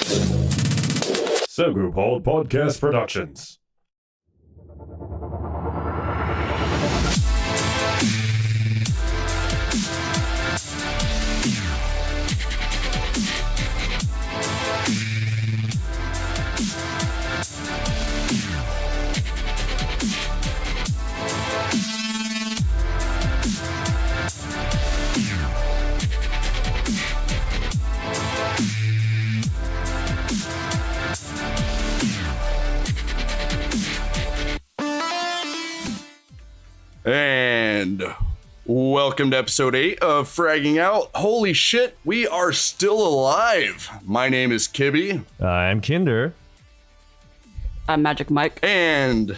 Subgroup Hold Podcast Productions. And welcome to episode 8 of Fragging Out. Holy shit, we are still alive. My name is Kibby. I'm Kinder. I'm Magic Mike. And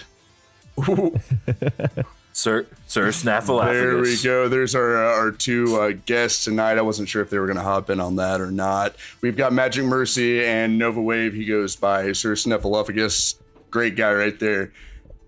Sir Snaffleupagus. there we go. There's our two guests tonight. I wasn't sure if they were going to hop in on that or not. We've got Magic Mercy and Nova Wave. He goes by Sir Snaffleupagus. Great guy right there.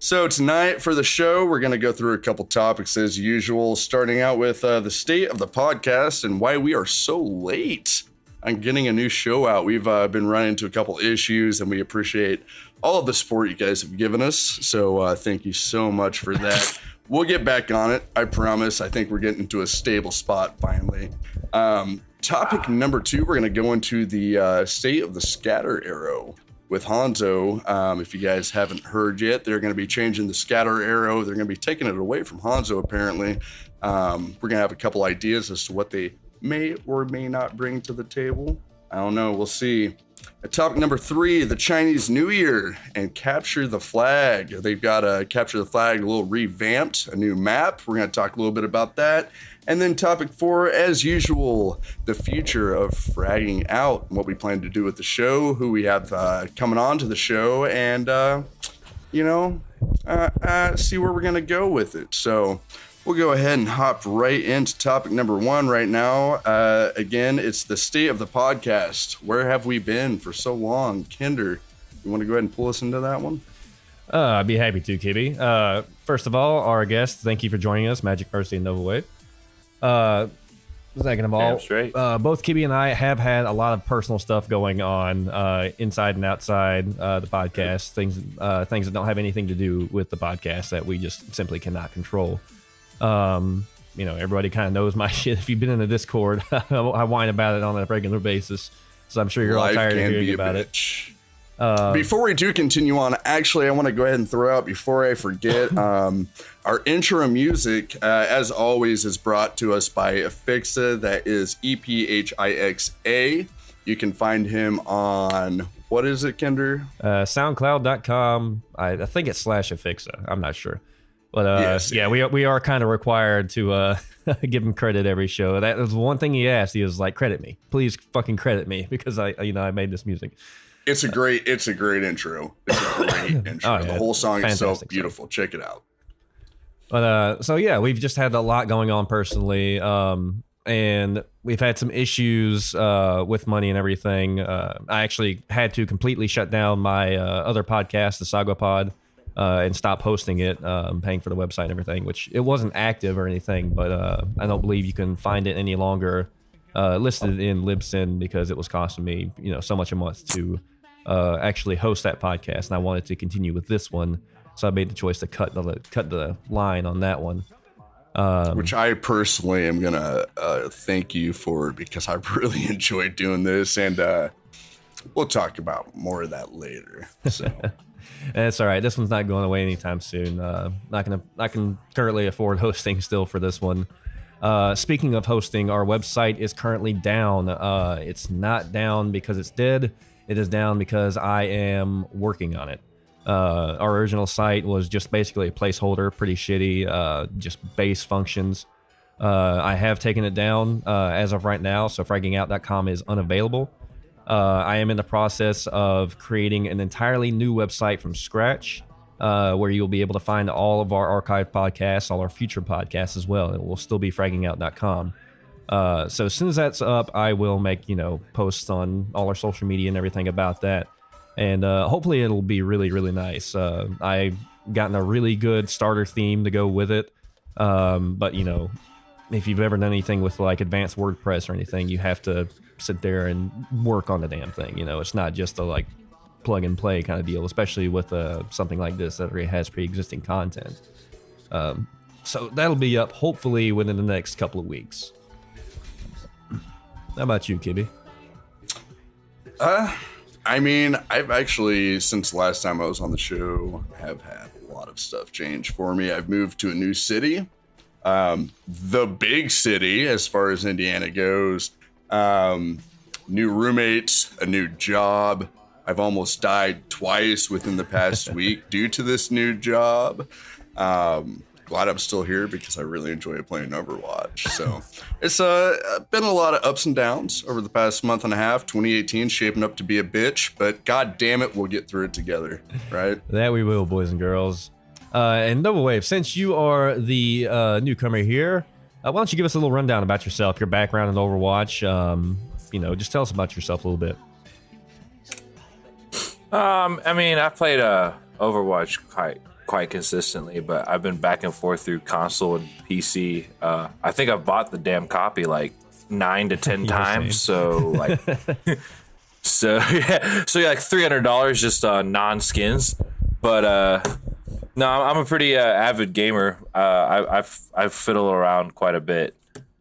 So tonight for the show, we're going to go through a couple topics as usual, starting out with the state of the podcast and why we are so late on getting a new show out. We've been running into a couple issues, and we appreciate all of the support you guys have given us. So thank you so much for that. We'll get back on it, I promise. I think we're getting into a stable spot finally. Topic number 2, we're going to go into the state of the scatter arrow with Hanzo. If you guys haven't heard yet, they're going to be changing the scatter arrow. They're going to be taking it away from Hanzo, apparently. We're going to have a couple ideas as to what they may or may not bring to the table. I don't know. We'll see. Topic number 3, the Chinese New Year and Capture the Flag. They've got Capture the Flag a little revamped, a new map. We're going to talk a little bit about that. And then topic 4, as usual, the future of Fragging Out, what we plan to do with the show, who we have coming on to the show, and, see where we're going to go with it. So we'll go ahead and hop right into topic number 1 right now. Again, it's the state of the podcast. Where have we been for so long? Kinder, you want to go ahead and pull us into that one? I'd be happy to, Kibby. First of all, our guests, thank you for joining us, Magic Mercy and Nova Wave. Second of all, both Kibby and I have had a lot of personal stuff going on inside and outside the podcast, things that don't have anything to do with the podcast that we just simply cannot control. Everybody kind of knows my shit. If you've been in the Discord, I whine about it on a regular basis, so I'm sure you're all tired of hearing about it. Before we do continue on, actually, I want to go ahead and throw out, before I forget, our intro music, as always, is brought to us by Ep8. That is Ephixa. You can find him on, what is it, Kinder? SoundCloud.com. I think it's /Ephixa. I'm not sure. But we are kind of required to give him credit every show. That was one thing he asked. He was like, credit me. Please fucking credit me, because I made this music. It's a great intro. It's a great intro. The whole song is so beautiful. Check it out. But we've just had a lot going on personally, and we've had some issues with money and everything. I actually had to completely shut down my other podcast, the Saga Pod, and stop hosting it, paying for the website and everything, which it wasn't active or anything, but I don't believe you can find it any longer listed in Libsyn, because it was costing me so much a month to actually host that podcast, and I wanted to continue with this one, so I made the choice to cut the line on that one, which I personally am gonna thank you for, because I really enjoyed doing this, and we'll talk about more of that later. So and it's all right, this one's not going away anytime soon. I can currently afford hosting still for this one. Speaking of hosting, our website is currently down. It's not down because it's dead. It is down because I am working on it. Our original site was just basically a placeholder, pretty shitty, just base functions. I have taken it down as of right now, so fraggingout.com is unavailable. I am in the process of creating an entirely new website from scratch, where you'll be able to find all of our archived podcasts, all our future podcasts as well. It will still be fraggingout.com. So as soon as that's up, I will make, posts on all our social media and everything about that. And hopefully it'll be really, really nice. I've gotten a really good starter theme to go with it. But, if you've ever done anything with like advanced WordPress or anything, you have to sit there and work on the damn thing. You know, it's not just a like plug and play kind of deal, especially with something like this that already has pre-existing content. So that'll be up hopefully within the next couple of weeks. How about you, Kibby? I mean, I've actually, since the last time I was on the show, have had a lot of stuff change for me. I've moved to a new city, the big city as far as Indiana goes. New roommates, a new job. I've almost died twice within the past week due to this new job. Glad I'm still here because I really enjoy playing Overwatch. So it's been a lot of ups and downs over the past month and a half. 2018 shaping up to be a bitch, but god damn it, we'll get through it together, right? That we will, boys and girls. And Nova Wave, since you are the newcomer here, why don't you give us a little rundown about yourself, your background in Overwatch? Just tell us about yourself a little bit. I mean, I played Overwatch quite consistently, but I've been back and forth through console and PC. I think I've bought the damn copy like 9 to 10 times. So like, like $300 just non-skins. But no, I'm a pretty avid gamer. I've fiddled around quite a bit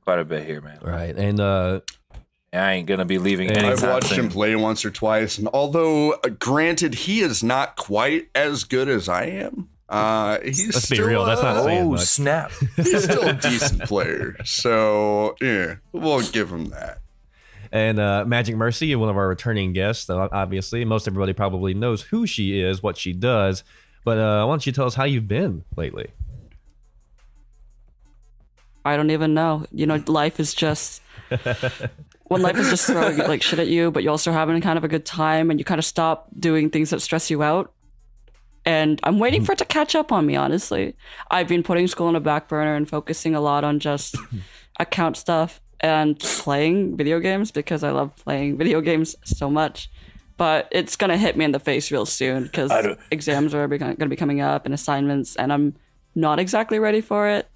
here, man. Right, and I ain't gonna be leaving anytime I've watched soon. him play once or twice, and although granted he is not quite as good as I am, he's let's still, be real. That's not saying Oh much. snap! he's still a decent player. So yeah, we'll give him that. And Magic Mercy, one of our returning guests, obviously. Most everybody probably knows who she is, what she does. But why don't you tell us how you've been lately? I don't even know. Life is just when life is just throwing like shit at you, but you're also having kind of a good time, and you kind of stop doing things that stress you out. And I'm waiting for it to catch up on me, honestly. I've been putting school on a back burner and focusing a lot on just account stuff and playing video games because I love playing video games so much. But it's going to hit me in the face real soon because exams are going to be coming up and assignments, and I'm not exactly ready for it.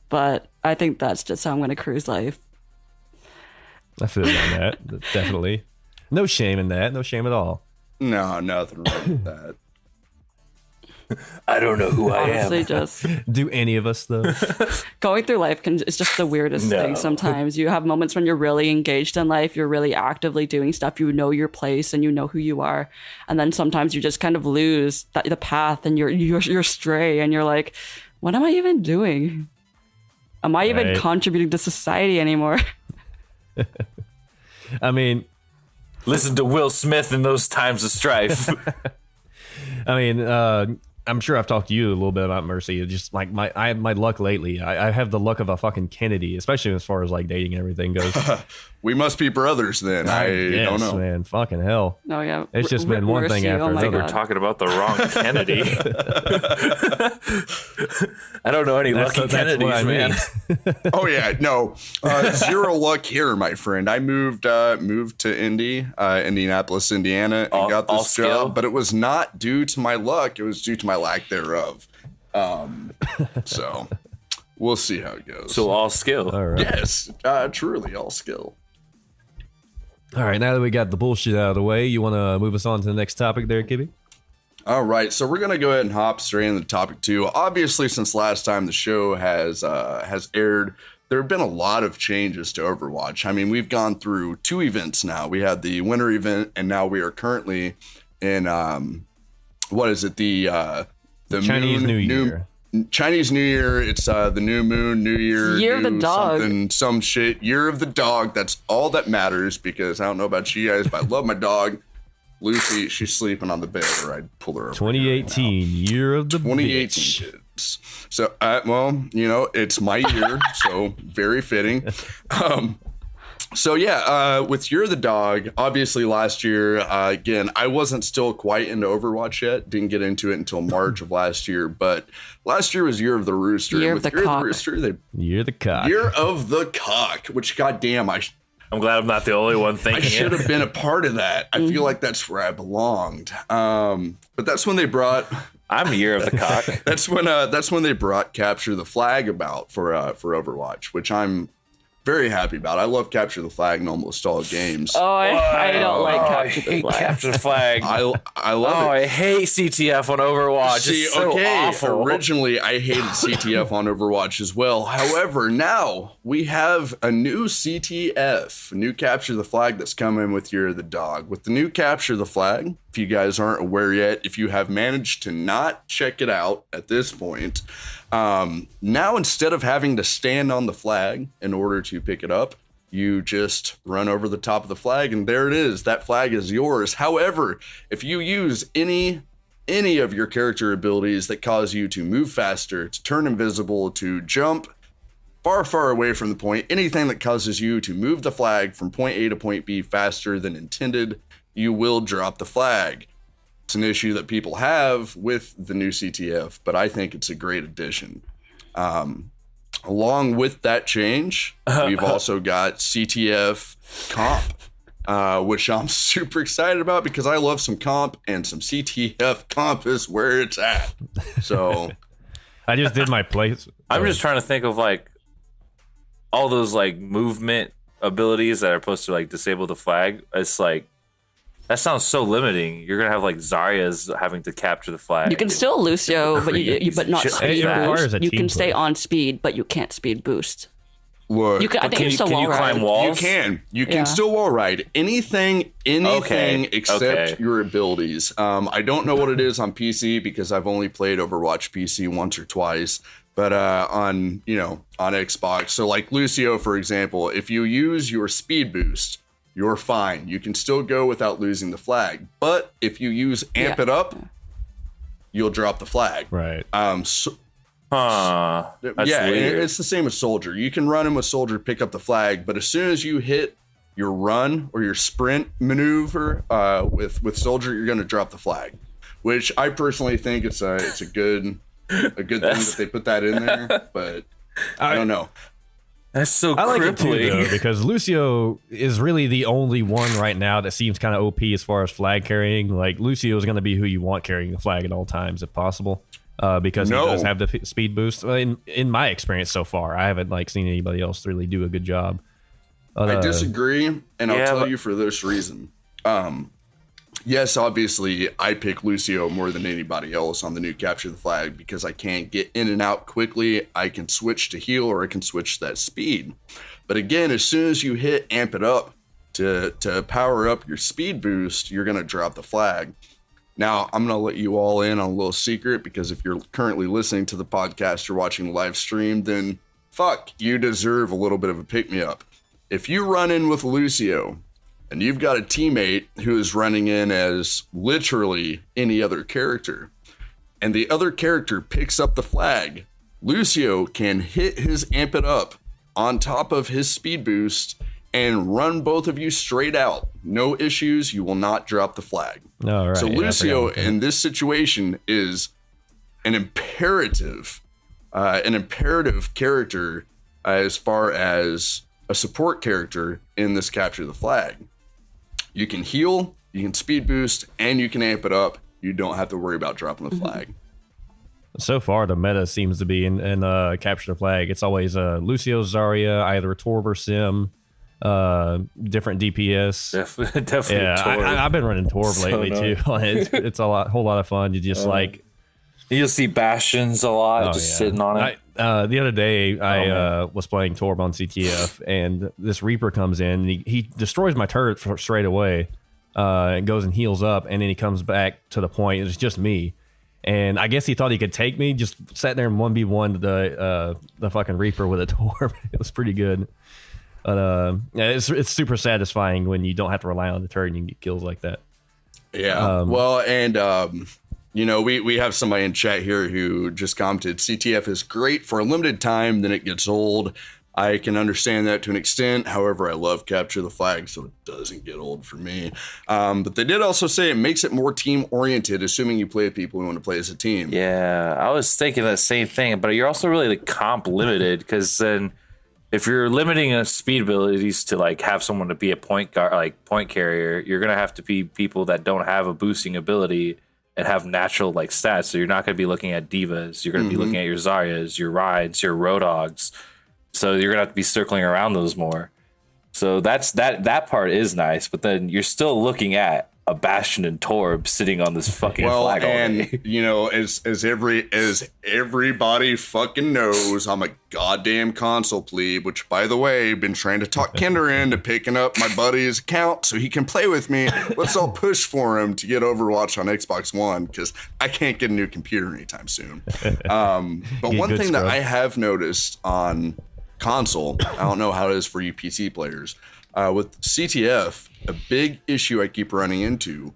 But I think that's just how I'm going to cruise life. I feel you on that, definitely. No shame in that. No shame at all. No, nothing wrong with that. I don't know who I Honestly, am. just Do any of us, though? going through life is just the weirdest No. thing sometimes. You have moments when you're really engaged in life, you're really actively doing stuff, you know your place and you know who you are. And then sometimes you just kind of lose the path and you're stray and you're like, what am I even doing? Am I even Right. contributing to society anymore? I mean, Listen to Will Smith in those times of strife. I'm sure I've talked to you a little bit about Mercy. It's just like I had my luck lately. I have the luck of a fucking Kennedy, especially as far as like dating and everything goes. We must be brothers then. I Yes, don't know. man. Fucking hell. No, yeah. It's just been one thing Mercy, after oh my another. God. Talking about the wrong Kennedy. I don't know any lucky That's Kennedys, what I man. mean. Oh yeah, no, zero luck here, my friend. I moved to Indianapolis, Indiana, and All- got all this skill? job. But it was not due to my luck; it was due to my lack thereof. So we'll see how it goes. So all skill. All right. yes, truly all skill. All right. Now that we got the bullshit out of the way, you want to move us on to the next topic there, Kibby? All right, so we're gonna go ahead and hop straight into topic 2. Obviously, since last time the show has aired, there have been a lot of changes to Overwatch. I mean, we've gone through 2 events now. We had the winter event, and now we are currently in what is it? The Chinese New Year. Chinese New Year. It's the new moon, New Year, Year of the new dog. some shit. Year of the dog. That's all that matters because I don't know about you guys, but I love my dog. Lucy, she's sleeping on the bed, or I'd pull her over. 2018, year of the 2018 bitch. kids. So, it's my year, so very fitting. With You're the Dog, obviously last year, again, I wasn't still quite into Overwatch yet. Didn't get into it until March of last year, but last year was Year of the Rooster. Year And of with the Year Cock. of the Rooster, Year of the cock. Year of the Cock, which goddamn, I'm glad I'm not the only one I thinking should it. have been a part of that. I feel like that's where I belonged. But that's when they brought I'm Year of the Cock. That's when they brought Capture the Flag about for Overwatch, which I'm very happy about. I love Capture the Flag in almost all games. Oh, I don't like I Capture the hate Flag. Capture the Flag. I love Oh, it. I hate CTF on Overwatch. See, It's so awful. originally I hated CTF on Overwatch as well. However, now we have a new CTF, a new Capture the Flag that's coming with Year of the Dog. With the new Capture the Flag, if you guys aren't aware yet, if you have managed to not check it out at this point, now instead of having to stand on the flag in order to pick it up, you just run over the top of the flag and there it is. That flag is yours. However, if you use any of your character abilities that cause you to move faster, to turn invisible, to jump far away from the point, anything that causes you to move the flag from point A to point B faster than intended, you will drop the flag. It's an issue that people have with the new CTF, but I think it's a great addition. Along with that change, we've also got CTF comp, which I'm super excited about because I love some comp, and some CTF comp is where it's at. So I just did my place. I'm just trying to think of like all those like movement abilities that are supposed to like disable the flag. It's like, that sounds so limiting. You're gonna have like Zarya's having to capture the flag. You can still Lucio, but not It speed requires boost. a You team can stay push. on speed, but you can't speed boost. look, You can. I think Can you you, still can you wall climb ride. walls? You can Yeah. still wall ride anything Okay, except okay. your abilities. I don't know what it is on PC because I've only played Overwatch PC once or twice, but on Xbox. So like Lucio, for example, if you use your speed boost, you're fine. You can still go without losing the flag. But if you use amp it up, you'll drop the flag. Right. So, That's yeah, weird. it's the same with Soldier. You can run him with Soldier, pick up the flag, but as soon as you hit your run or your sprint maneuver with Soldier, you're going to drop the flag. Which I personally think it's a good thing that they put that in there, but I don't know. That's so I like it too, crippling. though, because Lucio is really the only one right now that seems kind of OP as far as flag carrying. Like, Lucio is going to be who you want carrying the flag at all times, if possible, because he does have the speed boost. In my experience so far, I haven't seen anybody else really do a good job. I disagree, and I'll yeah, tell but- you for this reason. Yes, obviously, I pick Lucio more than anybody else on the new Capture the Flag because I can't get in and out quickly. I can switch to heal or I can switch to that speed. But again, as soon as you hit amp it up to power up your speed boost, you're going to drop the flag. Now, I'm going to let you all in on a little secret because if you're currently listening to the podcast or watching the live stream, then fuck, you deserve a little bit of a pick-me-up. If you run in with Lucio and you've got a teammate who is running in as literally any other character, and the other character picks up the flag, Lucio can hit his amp it up on top of his speed boost and run both of you straight out. No issues. You will not drop the flag. All right. So Yeah, I Lucio forgot about that. in this situation is an imperative character as far as a support character in this Capture the Flag. You can heal, you can speed boost, and you can amp it up. You don't have to worry about dropping the flag. So far, the meta seems to be in Capture the Flag. It's always Lucio, Zarya, either Torb or Sim, different DPS. Definitely. Yeah, Torb. I've been running Torb So lately too. It's a whole lot of fun. You just You'll see Bastions a lot, sitting on it. The other day, I was playing Torb on CTF, and this Reaper comes in, and he destroys my turret straight away, and goes and heals up, and then he comes back to the point. It's just me, and I guess he thought he could take me. Just sat there and 1v1 the fucking Reaper with a Torb. It was pretty good. But yeah, it's super satisfying when you don't have to rely on the turret and you get kills like that. Yeah. Well, and we have somebody in chat here who just commented, CTF is great for a limited time, then it gets old. I can understand that to an extent. However, I love Capture the Flag, so it doesn't get old for me. But they did also say it makes it more team-oriented, assuming you play with people who want to play as a team. Yeah, I was thinking that same thing, but you're also really comp limited because then if you're limiting a speed abilities to have someone to be a point guard, point carrier, you're gonna have to be people that don't have a boosting ability and have natural like stats. So you're not going to be looking at divas. You're going to be looking at your Zaryas, your Rides, your Roadhogs. So you're going to have to be circling around those more. So that part is nice, but then you're still looking at a Bastion and Torb sitting on this fucking flag all day. You know, as everybody fucking knows, I'm a goddamn console plebe, which, by the way, been trying to talk Kinder into picking up my buddy's account so he can play with me. Let's all push for him to get Overwatch on Xbox One, because I can't get a new computer anytime soon. But one thing that I have noticed on console, I don't know how it is for you PC players, with CTF, a big issue I keep running into,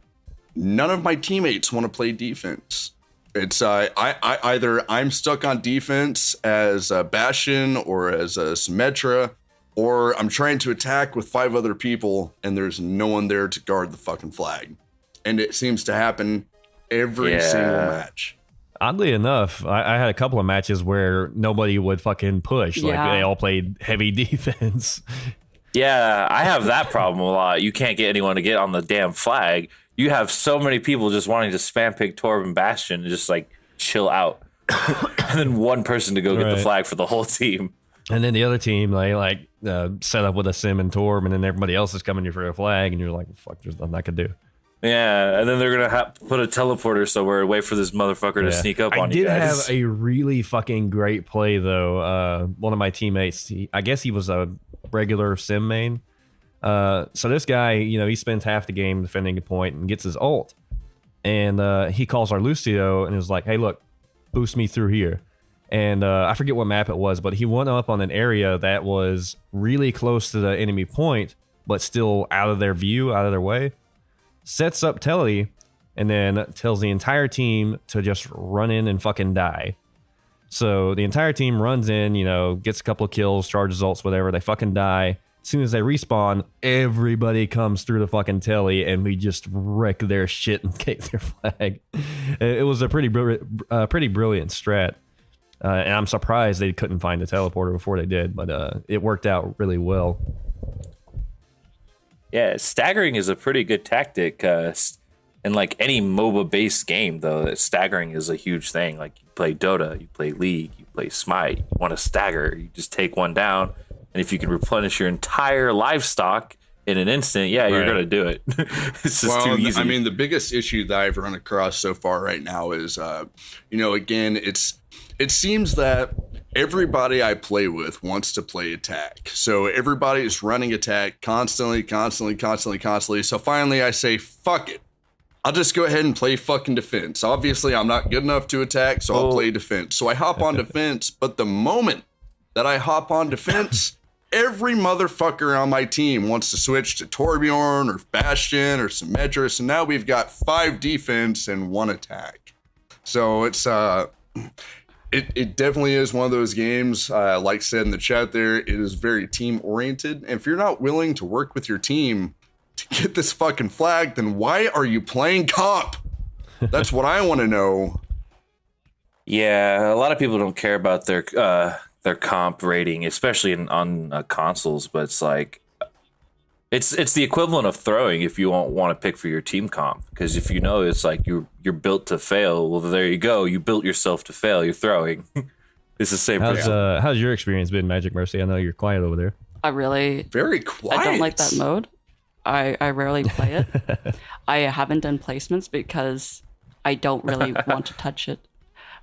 none of my teammates want to play defense. It's either I'm stuck on defense as a Bastion or as a Symmetra, or I'm trying to attack with 5 other people and there's no one there to guard the fucking flag. And it seems to happen every single match. Oddly enough, I had a couple of matches where nobody would fucking push. Like they all played heavy defense. Yeah, I have that problem a lot. You can't get anyone to get on the damn flag. You have so many people just wanting to spam pick Torb and Bastion and just like chill out. And then one person to go get the flag for the whole team. And then the other team, they set up with a Sim and Torb, and then everybody else is coming here for a flag, and you're like, fuck, there's nothing I can do. Yeah, and then they're going to put a teleporter somewhere and wait for this motherfucker to sneak up on you guys. I did have a really fucking great play, though. One of my teammates, I guess he was a regular Sim main. So this guy, he spends half the game defending a point and gets his ult. And he calls our Lucio and is like, hey, look, boost me through here. And I forget what map it was, but he went up on an area that was really close to the enemy point, but still out of their view, out of their way. Sets up Telly, and then tells the entire team to just run in and fucking die. So the entire team runs in, gets a couple of kills, charges ults, whatever. They fucking die. As soon as they respawn, everybody comes through the fucking Telly, and we just wreck their shit and take their flag. It was a pretty brilliant strat. And I'm surprised they couldn't find the teleporter before they did, but it worked out really well. Yeah, staggering is a pretty good tactic. In like any MOBA-based game, though, staggering is a huge thing. Like you play Dota, you play League, you play Smite, you want to stagger, you just take one down, and if you can replenish your entire livestock in an instant, you're going to do it. It's just too easy. I mean, the biggest issue that I've run across so far right now is, again, it seems that everybody I play with wants to play attack. So everybody is running attack constantly. So finally I say, fuck it. I'll just go ahead and play fucking defense. Obviously, I'm not good enough to attack, so I'll play defense. So I hop on defense, but the moment that I hop on defense, every motherfucker on my team wants to switch to Torbjorn or Bastion or Symmetra. So now we've got 5 defense and 1 attack. So it's It definitely is one of those games, like said in the chat there, it is very team-oriented. And if you're not willing to work with your team to get this fucking flag, then why are you playing comp? That's what I want to know. Yeah, a lot of people don't care about their comp rating, especially on consoles, but it's like, it's the equivalent of throwing if you want to pick for your team comp, because if it's like you're built to fail, well, there you go, you built yourself to fail, you're throwing. It's the same. How's your experience been, Magic Mercy? I know you're quiet over there. Very quiet. I don't like that mode. I rarely play it. I haven't done placements because I don't really want to touch it.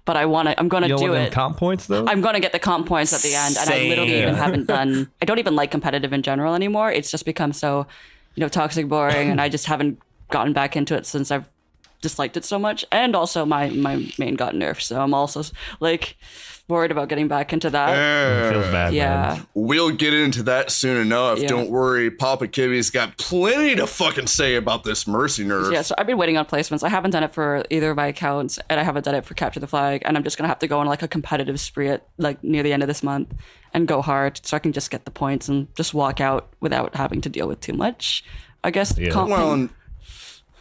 But I'm going to do it. Comp points, though? I'm going to get the comp points at the end. And I literally even haven't done... I don't even like competitive in general anymore. It's just become so, toxic, boring. And I just haven't gotten back into it since I've disliked it so much. And also my main got nerfed. So I'm also, worried about getting back into that. It feels bad, man. We'll get into that soon enough. Yeah. Don't worry. Papa Kibby's got plenty to fucking say about this Mercy nerf. Yeah, so I've been waiting on placements. I haven't done it for either of my accounts, and I haven't done it for Capture the Flag, and I'm just going to have to go on a competitive spree at near the end of this month and go hard so I can just get the points and just walk out without having to deal with too much. I guess. Yeah.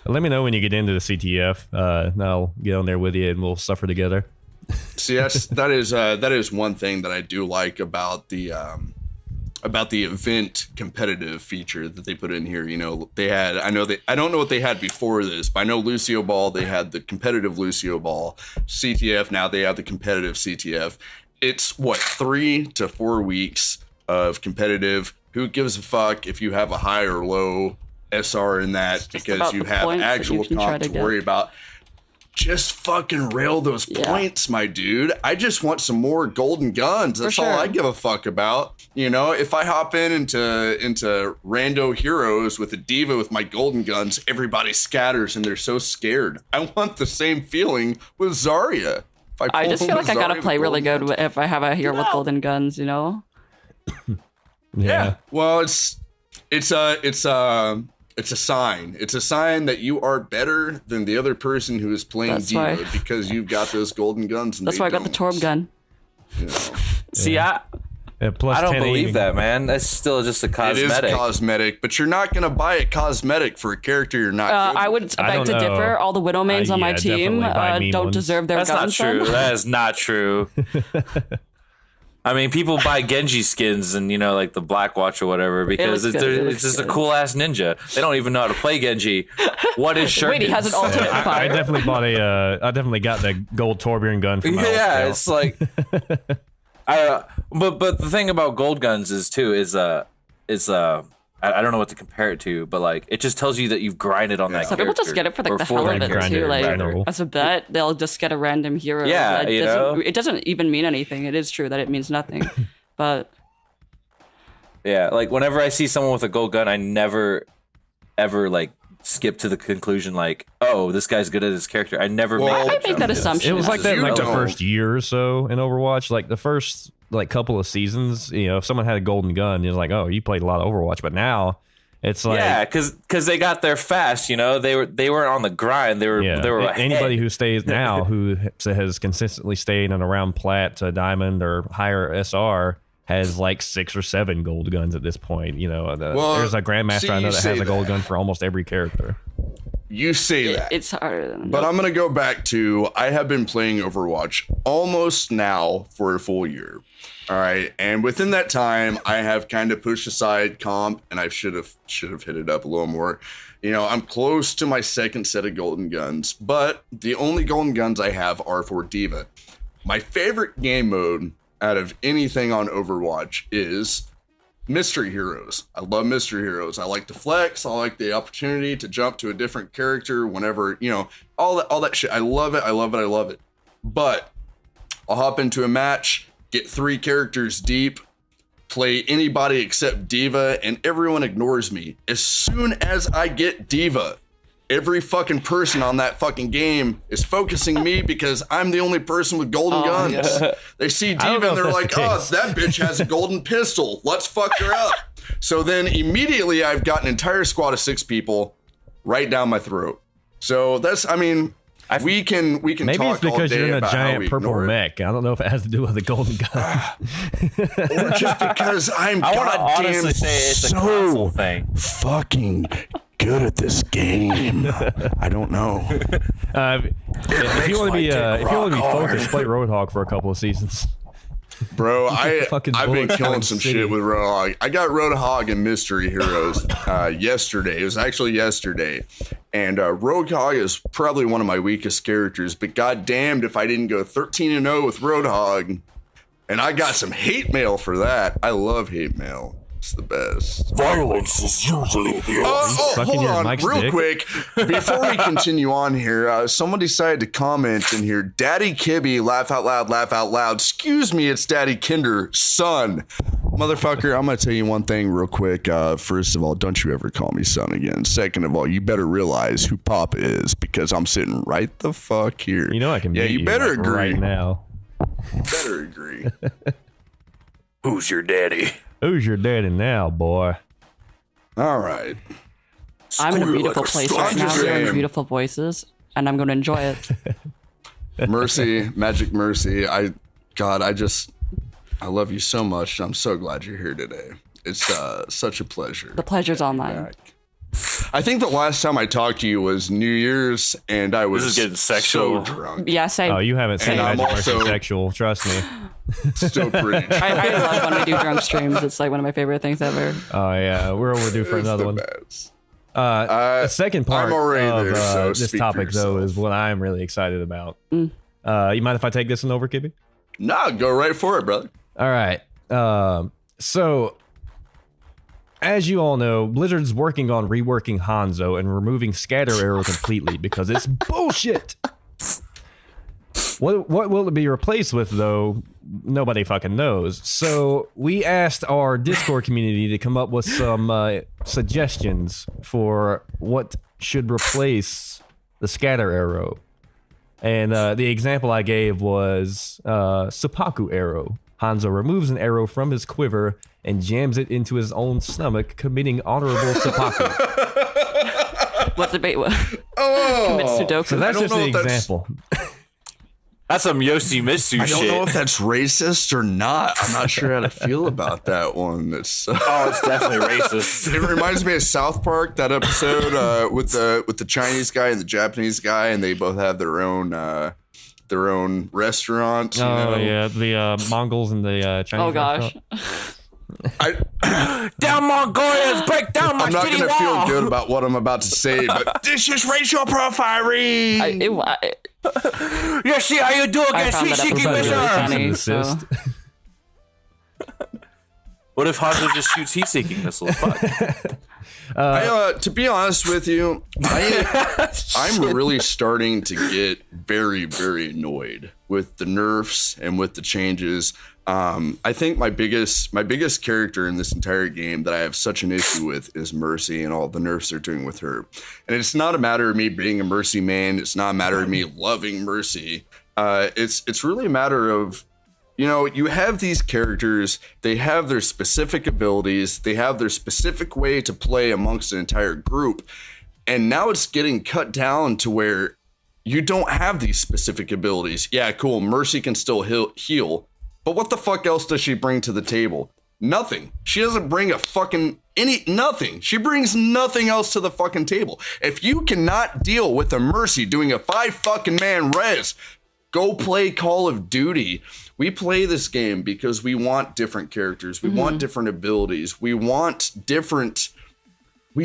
Let me know when you get into the CTF. And I'll get on there with you and we'll suffer together. See, that is one thing that I do like about the about the event competitive feature that they put in here. You know, they had, I don't know what they had before this, but I know Lucio Ball, they had the competitive Lucio Ball. CTF, now they have the competitive CTF. It's what, 3 to 4 weeks of competitive. Who gives a fuck if you have a high or low SR in that, because you have actual comp to worry about. Just fucking rail those points, my dude. I just want some more golden guns. That's all I give a fuck about. You know, if I hop into rando heroes with a diva with my golden guns, everybody scatters and they're so scared. I want the same feeling with Zarya. I just feel like I gotta play really good if I have a hero with golden guns, you know? Yeah. Well, it's a sign. It's a sign that you are better than the other person who is playing diva because you've got those golden guns. And that's why I got the Torb gun. You know. See, I don't believe that, man. That's still just a cosmetic. It is cosmetic, but you're not going to buy a cosmetic for a character you're not good I would beg to differ. All the Widow mains on my team don't deserve their guns. That's not true. That is not true. I mean, people buy Genji skins and, you know, like the Black Watch or whatever because it's just a cool ass ninja. They don't even know how to play Genji. What is Shuriken? Wait, he has an alternate fire. I definitely bought I definitely got the gold Torbjorn gun from my old it's like but the thing about gold guns is I don't know what to compare it to, but like it just tells you that you've grinded on that character. People just get it for like the hell of it too. Like as a bet, they'll just get a random hero. Yeah, it doesn't even mean anything. It is true that it means nothing, but yeah, like whenever I see someone with a gold gun, I never ever like skip to the conclusion like, oh, this guy's good at his character. I never make that assumption. It was like that like the first year or so in Overwatch, like the first like couple of seasons, you know, if someone had a golden gun, it's like, oh, you played a lot of Overwatch. But now it's like, because they got there fast, you know, they were on the grind. They were anybody who stays now who has consistently stayed in around plat to diamond or higher SR has like 6 or 7 gold guns at this point. You know, there's a grandmaster I know that has a gold gun for almost every character. You say that. It's harder than But I'm going to go back to, I have been playing Overwatch almost now for a full year. All right. And within that time, I have kind of pushed aside comp, and I should have hit it up a little more. You know, I'm close to my second set of golden guns, but the only golden guns I have are for Diva. My favorite game mode out of anything on Overwatch is mystery heroes. I love mystery heroes. I like to flex. I like the opportunity to jump to a different character whenever, you know, all that shit. I love it. I love it. I love it. But I'll hop into a match, get 3 characters deep, play anybody except Diva, and everyone ignores me. As soon as I get Diva, every fucking person on that fucking game is focusing me because I'm the only person with golden guns. They see Diva and they're like, oh, that bitch has a golden pistol. Let's fuck her up. So then immediately I've got an entire squad of 6 people right down my throat. So that's, I mean, we can maybe talk it's because all day you're in a about giant purple mech. I don't know if it has to do with the golden gun. Or just because I'm goddamn so fucking good at this game. I don't know. If you want to be focused, play Roadhog for a couple of seasons. Bro, I've been killing some shit with Roadhog. I got Roadhog and Mystery Heroes yesterday. It was actually yesterday. And Roadhog is probably one of my weakest characters, but goddamned if I didn't go 13-0 with Roadhog. And I got some hate mail for that. I love hate mail. It's the best. Violence is usually the hold on, real quick. Before we continue on here, someone decided to comment in here. Daddy Kibby, laugh out loud, laugh out loud. Excuse me, it's Daddy Kinder, son. Motherfucker, I'm going to tell you one thing real quick. First of all, don't you ever call me son again. Second of all, you better realize who Papa is because I'm sitting right the fuck here. You know I can beat you better agree right now. You better agree. Who's your daddy? Who's your daddy now, boy? All right. I'm in a beautiful place right now, hearing beautiful voices, and I'm going to enjoy it. Mercy, Magic Mercy. I love you so much. I'm so glad you're here today. It's such a pleasure. The pleasure's all mine. I think the last time I talked to you was New Year's, and I was This is getting sexual. so drunk. Yeah, same. Oh, you haven't seen And I'm Magic Mercy also- Sexual. Trust me. Still pretty. I love when we do drunk streams. It's like one of my favorite things ever. Oh yeah, we're overdue for It's another the one. best. The second part I'm already of there, so this speak for topic, though, yourself. is what I'm really excited about. You mind if I take this one over, Kibby? Nah, go right for it, brother. All right. So, as you all know, Blizzard's working on reworking Hanzo and removing Scatter Arrow completely because it's bullshit. What will it be replaced with, though? Nobody fucking knows. So we asked our Discord community to come up with some suggestions for what should replace the Scatter Arrow. And the example I gave was Seppuku Arrow. Hanzo removes an arrow from his quiver and jams it into his own stomach, committing honorable seppuku. What's the bait? Oh, Commit Sudoku. So that's I don't just know the if that's- example. That's some Yoshimitsu I don't shit. know if that's racist or not. I'm not sure how to feel about that one. It's Oh, it's definitely racist. it reminds me of South Park, that episode with the Chinese guy and the Japanese guy, and they both have their own restaurant. You know? the Mongols and the Chinese. Oh gosh. Down Mongolians, break down my I'm not city gonna feel wall. good about what I'm about to say, but this is racial profiling. Yeah, see how you do I against found that Shiki episode really Missile. funny. Assist. So. What if Hanzo just shoots heat-seeking missiles? Fuck. To be honest with you, I'm really starting to get very, very annoyed with the nerfs and with the changes. I think my biggest character in this entire game that I have such an issue with is Mercy and all the nerfs they're doing with her. And it's not a matter of me being a Mercy man. It's not a matter of me loving Mercy. It's really a matter of, you know, you have these characters, they have their specific abilities, they have their specific way to play amongst an entire group, and now it's getting cut down to where you don't have these specific abilities. Yeah, cool, Mercy can still heal, but what the fuck else does she bring to the table? Nothing. She doesn't bring a fucking nothing. She brings nothing else to the fucking table. If you cannot deal with a Mercy doing a 5 fucking man res, go play Call of Duty. We play this game because we want different characters. We want different abilities. We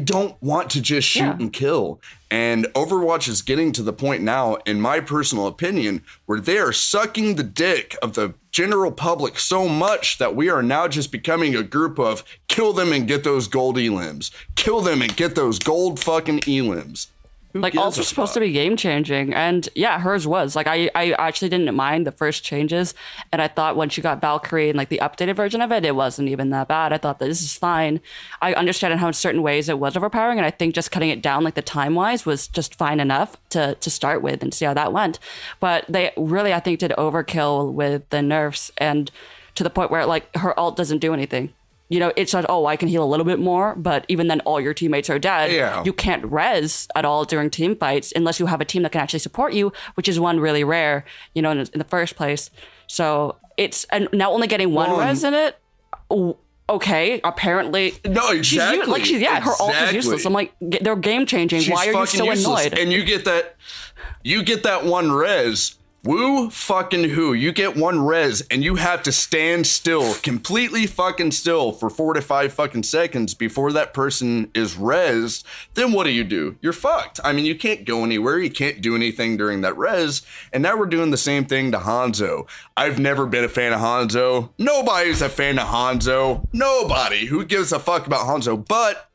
don't want to just shoot and kill. And Overwatch is getting to the point now, in my personal opinion, where they are sucking the dick of the general public so much that we are now just becoming a group of kill them and get those gold elims. Kill them and get those gold fucking elims. Like, ults are supposed to be game changing, and yeah, hers was. Like, I actually didn't mind the first changes, and I thought when she got Valkyrie and like the updated version of it, it wasn't even that bad. I thought that this is fine. I understand in how in certain ways it was overpowering, and I think just cutting it down like the time wise was just fine enough to start with and see how that went. But they really, I think, did overkill with the nerfs, and to the point where like her ult doesn't do anything. You know, it's like, oh, I can heal a little bit more, but even then all your teammates are dead. Yeah. You can't res at all during team fights unless you have a team that can actually support you, which is one really rare, you know, in the first place. So it's, and now only getting one res in it, okay, apparently. No, exactly. Her ult is useless. I'm like, they're game changing. She's Why are you fucking so useless. annoyed? And you get that one res. Woo fucking who? You get one res and you have to stand still, completely fucking still for 4 to 5 fucking seconds before that person is resed. Then what do? You're fucked. I mean, you can't go anywhere. You can't do anything during that res. And now we're doing the same thing to Hanzo. I've never been a fan of Hanzo. Nobody's a fan of Hanzo. Nobody. Who gives a fuck about Hanzo? But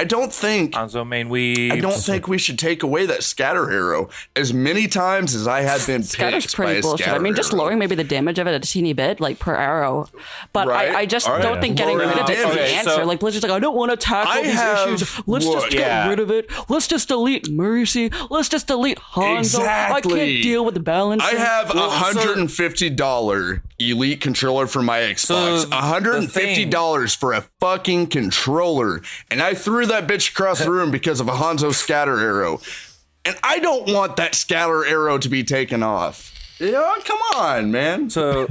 I don't think we should take away that scatter arrow. As many times as I have been Scatter's picked by pretty a bullshit. scatter I mean, just arrow. lowering maybe the damage of it a teeny bit, like per arrow. But Right. I just All right. don't think getting Lowering rid of the it is the damage. answer. So- Like Blizzard's like, I don't want to tackle I these have- issues. Let's just look, get yeah. rid of it. Let's just delete Mercy. Let's just delete Hanzo. I Exactly. can't deal with the balance. I have Well, $150 Elite controller for my Xbox. So, the $150 for a fucking controller. And I threw that bitch across the room because of a Hanzo scatter arrow. And I don't want that scatter arrow to be taken off. You know, come on, man. So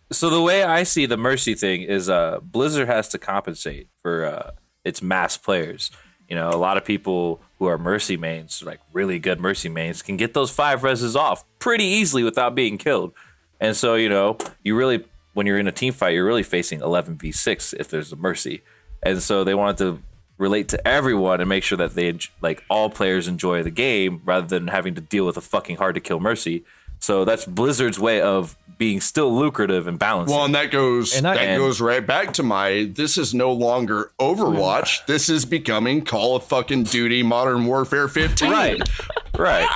the way I see the Mercy thing is Blizzard has to compensate for its mass players. You know, a lot of people who are Mercy mains, like really good Mercy mains, can get those 5 reses off pretty easily without being killed. And so, you know, you really, when you're in a team fight, you're really facing 11v6 if there's a Mercy. And so they wanted to relate to everyone and make sure that they, like, all players enjoy the game rather than having to deal with a fucking hard to kill Mercy. So that's Blizzard's way of being still lucrative and balanced. Well, and that goes goes right back to this is no longer Overwatch. This is becoming Call of fucking Duty Modern Warfare 15. Right.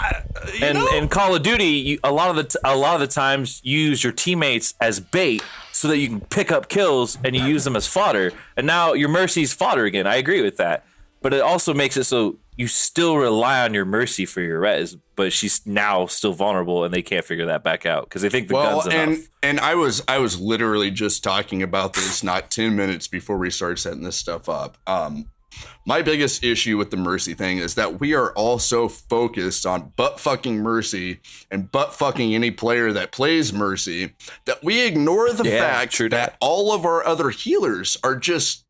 And Call of Duty, a lot of the times you use your teammates as bait so that you can pick up kills and you use them as fodder. And now your Mercy's fodder again. I agree with that. But it also makes it so you still rely on your Mercy for your res, but she's now still vulnerable and they can't figure that back out because they think the gun's enough. And I was literally just talking about this not 10 minutes before we started setting this stuff up. My biggest issue with the Mercy thing is that we are all so focused on butt fucking Mercy and butt fucking any player that plays Mercy that we ignore the fact that all of our other healers are just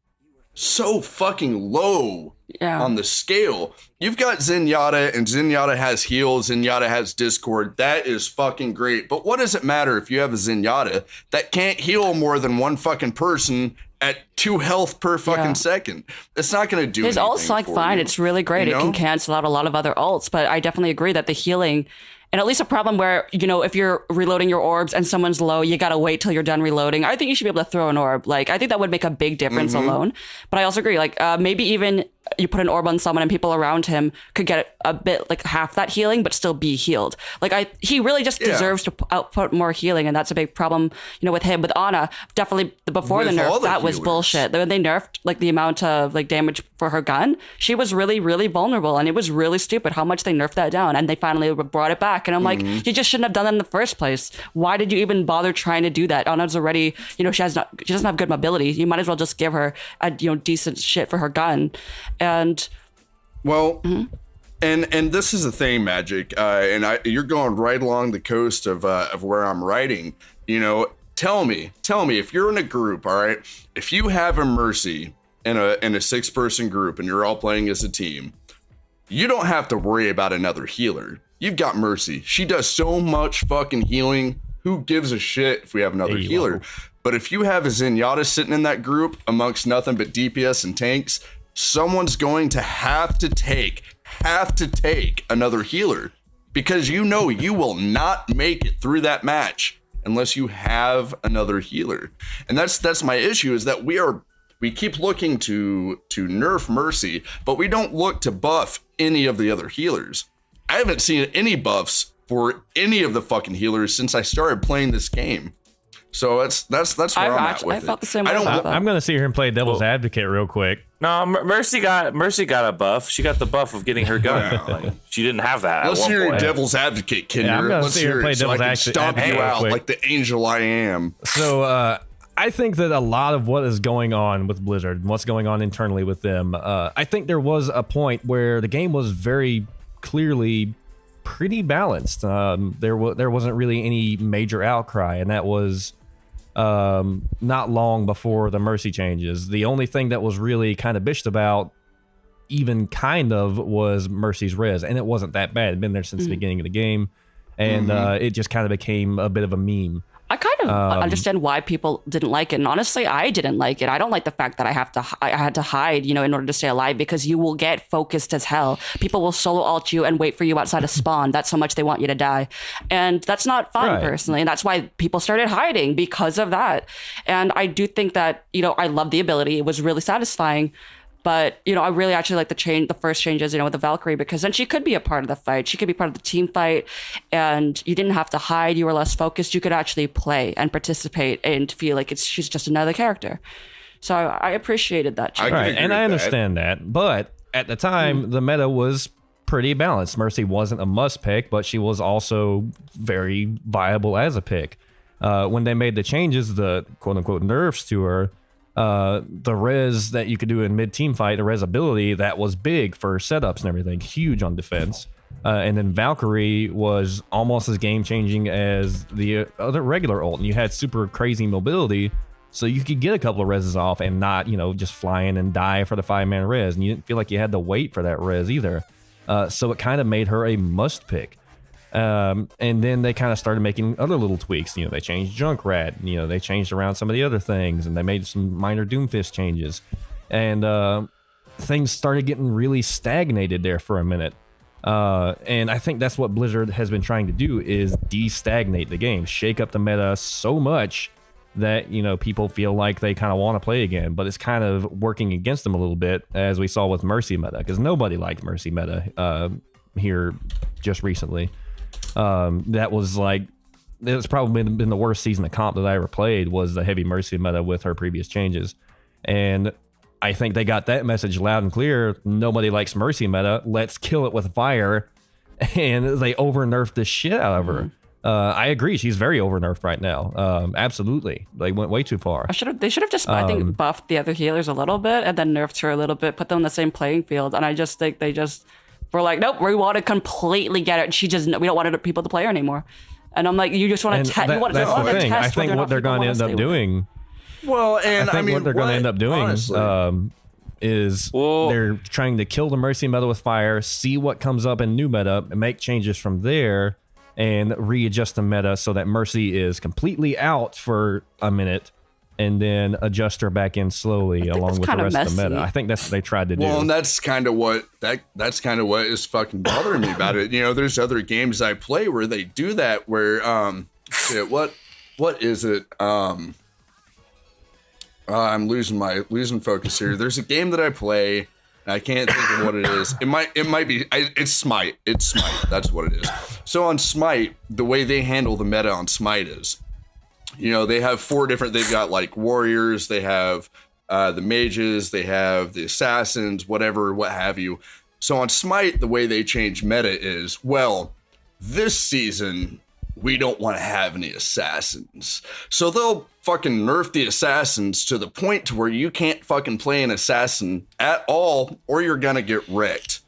so fucking low on the scale. You've got Zenyatta, and Zenyatta has heal, Zenyatta has Discord. That is fucking great. But what does it matter if you have a Zenyatta that can't heal more than one fucking person at 2 health per fucking second? It's not going to do his anything. His ult's like fine. It's really great. It can cancel out a lot of other ults, but I definitely agree that the healing, and at least a problem where, you know, if you're reloading your orbs and someone's low, you got to wait till you're done reloading. I think you should be able to throw an orb. Like, I think that would make a big difference alone. But I also agree, like, maybe even you put an orb on someone and people around him could get a bit, like, half that healing, but still be healed. Like, he really just deserves to output more healing, and that's a big problem, you know, with him. With Ana, definitely before With the nerf, that healers. was bullshit. When they nerfed, like, the amount of, like, damage for her gun, she was really, really vulnerable, and it was really stupid how much they nerfed that down, and they finally brought it back, and I'm like, you just shouldn't have done that in the first place. Why did you even bother trying to do that? Ana's already, you know, she doesn't have good mobility. You might as well just give her a, you know, decent shit for her gun. And well, and this is the thing, Magic, and you're going right along the coast of where I'm writing. You know, tell me if you're in a group, all right, if you have a Mercy in a 6-person group and you're all playing as a team, you don't have to worry about another healer. You've got Mercy. She does so much fucking healing. Who gives a shit if we have another healer? But if you have a Zenyatta sitting in that group amongst nothing but DPS and tanks, someone's going to have to take another healer, because you know you will not make it through that match unless you have another healer. And that's my issue, is that we keep looking to nerf Mercy, but we don't look to buff any of the other healers. I haven't seen any buffs for any of the fucking healers since I started playing this game. So that's where I'm at with I felt the same way. I'm going to see her and play devil's advocate real quick. No, Mercy got a buff. She got the buff of getting her gun. Like, she didn't have that. Let's hear your devil's advocate, Kinder. Yeah, I'm gonna Let's see her hear play it so I devil's can stomp advocate you out quick. like the angel I am. So I think that a lot of what is going on with Blizzard and what's going on internally with them, I think there was a point where the game was very clearly pretty balanced. There wasn't really any major outcry, and that was not long before the Mercy changes. The only thing that was really kind of bitched about, even kind of, was Mercy's res, and it wasn't that bad. It'd been there since the beginning of the game, and it just kind of became a bit of a meme. I kind of understand why people didn't like it, and honestly, I didn't like it. I don't like the fact that I had to hide, you know, in order to stay alive, because you will get focused as hell. People will solo ult you and wait for you outside of spawn. That's how much they want you to die, and that's not fun, personally. And that's why people started hiding, because of that. And I do think that, you know, I love the ability. It was really satisfying. But, you know, I really actually like the first changes, you know, with the Valkyrie, because then she could be a part of the fight. She could be part of the team fight, and you didn't have to hide. You were less focused. You could actually play and participate and feel like she's just another character. So I appreciated that change. Right, and I understand that. But at the time, the meta was pretty balanced. Mercy wasn't a must pick, but she was also very viable as a pick. When they made the changes, the quote unquote nerfs to her, the res that you could do in mid-team fight, the res ability, that was big for setups and everything, huge on defense. And then Valkyrie was almost as game-changing as the other regular ult, and you had super crazy mobility, So you could get a couple of reses off and not, just fly in and die for the 5-man res. And you didn't feel like you had to wait for that res either. So it kind of made her a must pick. And then they kind of started making other little tweaks. They changed Junkrat. They changed around some of the other things, and they made some minor Doomfist changes. And things started getting really stagnated there for a minute. And I think that's what Blizzard has been trying to do, is de-stagnate the game, shake up the meta so much that people feel like they kind of want to play again. But it's kind of working against them a little bit, as we saw with Mercy meta, because nobody liked Mercy meta here just recently. That was it's probably been the worst season of comp that I ever played, was the heavy Mercy meta with her previous changes. And I think they got that message loud and clear. Nobody likes Mercy meta. Let's kill it with fire. And they over nerfed the shit out of her. I agree. She's very over nerfed right now. Absolutely. They went way too far. They should have just, I think, buffed the other healers a little bit and then nerfed her a little bit, put them on the same playing field. And I just think they just were like, nope, we want to completely get it. We don't want people to play her anymore. And I'm like, you just want to test. That's the thing. I think what they're going to end up doing. Well, and I think what they're going to end up doing is they're trying to kill the Mercy meta with fire, see what comes up in new meta, and make changes from there, and readjust the meta so that Mercy is completely out for a minute, and then adjust her back in slowly along with the rest of the meta. I think that's what they tried to do. Well, and that's kind of what is fucking bothering me about it. There's other games I play where they do that. Where what is it? I'm losing focus here. There's a game that I play. I can't think of what it is. It might be. It's Smite. It's Smite. That's what it is. So on Smite, the way they handle the meta on Smite is, they have 4 different. They've got warriors. They have the mages. They have the assassins. Whatever, what have you. So on Smite, the way they change meta is, this season we don't want to have any assassins. So they'll fucking nerf the assassins to the point to where you can't fucking play an assassin at all, or you're gonna get wrecked.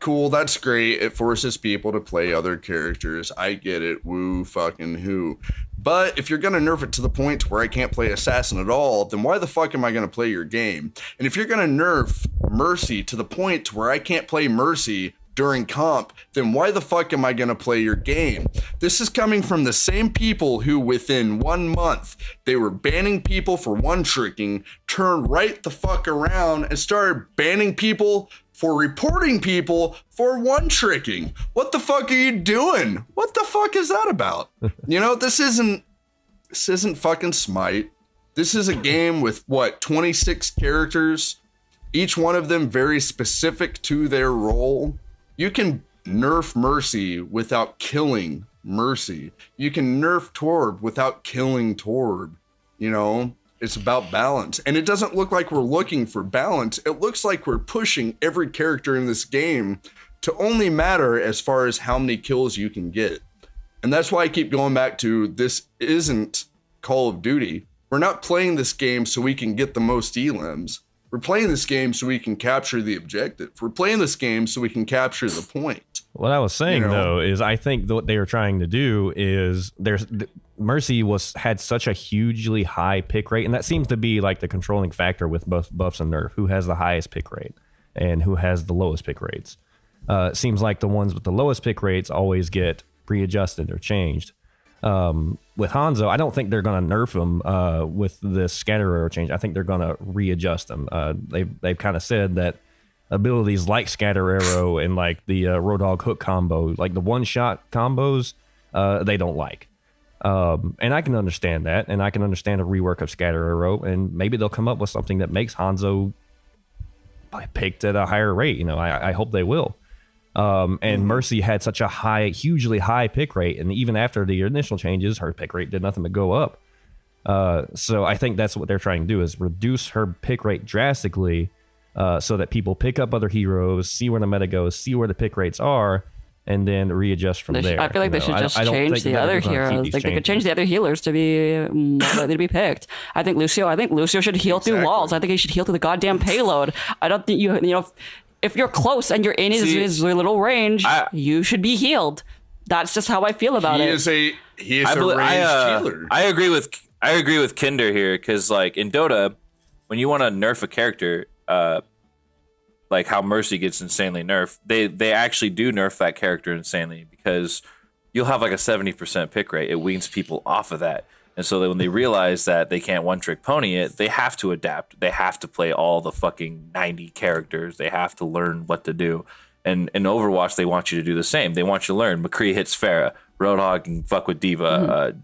Cool, that's great. It forces people to play other characters. I get it. Woo fucking who. But if you're gonna nerf it to the point where I can't play assassin at all, then why the fuck am I gonna play your game? And if you're gonna nerf Mercy to the point where I can't play Mercy during comp, then why the fuck am I going to play your game? This is coming from the same people who within 1 month, they were banning people for one-tricking, turned right the fuck around and started banning people for reporting people for one-tricking. What the fuck are you doing? What the fuck is that about? This isn't fucking Smite. This is a game with 26 characters, each one of them very specific to their role. You can nerf Mercy without killing Mercy. You can nerf Torb without killing Torb. It's about balance. And it doesn't look like we're looking for balance. It looks like we're pushing every character in this game to only matter as far as how many kills you can get. And that's why I keep going back to, this isn't Call of Duty. We're not playing this game so we can get the most elims. We're playing this game so we can capture the objective. We're playing this game so we can capture the point. What I was saying, though, is I think what they were trying to do is Mercy had such a hugely high pick rate, and that seems to be the controlling factor with both buffs and nerf, who has the highest pick rate and who has the lowest pick rates. It seems like the ones with the lowest pick rates always get readjusted or changed. With Hanzo, I don't think they're going to nerf him with the scatter arrow change. I think they're going to readjust them. They've kind of said that abilities like scatter arrow and the Roadhog hook combo, the one-shot combos, they don't like. And I can understand that, and I can understand a rework of scatter arrow, and maybe they'll come up with something that makes Hanzo picked at a higher rate. I hope they will. And Mercy had such a hugely high pick rate, and even after the initial changes, her pick rate did nothing but go up. So I think that's what they're trying to do, is reduce her pick rate drastically, so that people pick up other heroes, see where the meta goes, see where the pick rates are, and then readjust from there. I feel like they should just change the other heroes. They could change the other healers to be more likely to be picked. I think Lucio should heal through walls. I think he should heal through the goddamn payload. I don't think if you're close and you're in his little range, you should be healed. That's just how I feel about it. He is a ranged healer. I agree with I agree with Kinder here because, like, in Dota, when you want to nerf a character, like how Mercy gets insanely nerfed, they actually do nerf that character insanely because you'll have like a 70% pick rate. It weans people off of that. And so when they realize that they can't one-trick pony it, they have to adapt. They have to play all the fucking 90 characters. They have to learn what to do. And in Overwatch, they want you to do the same. They want you to learn. McCree hits Pharah. Roadhog can fuck with Diva.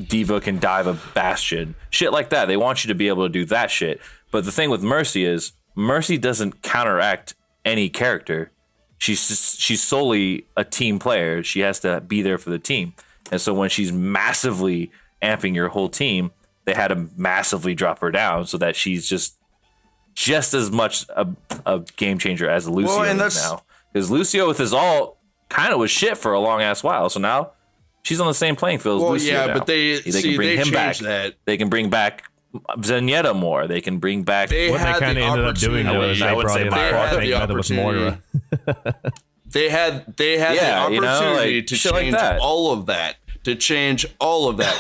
Diva can dive a Bastion. Shit like that. They want you to be able to do that shit. But the thing with Mercy is Mercy doesn't counteract any character. She's solely a team player. She has to be there for the team. And so when she's massively amping your whole team, they had to massively drop her down so that she's just as much a game changer as Lucio is now. Because Lucio with his ult kind of was shit for a long ass while. So now she's on the same playing field as Lucio. Yeah, now. But they can bring him back. They can bring back Zenyatta more. They can bring back. What they kind of ended up doing though is they brought in quad tank meta with Moira. They had the opportunity to change all of that.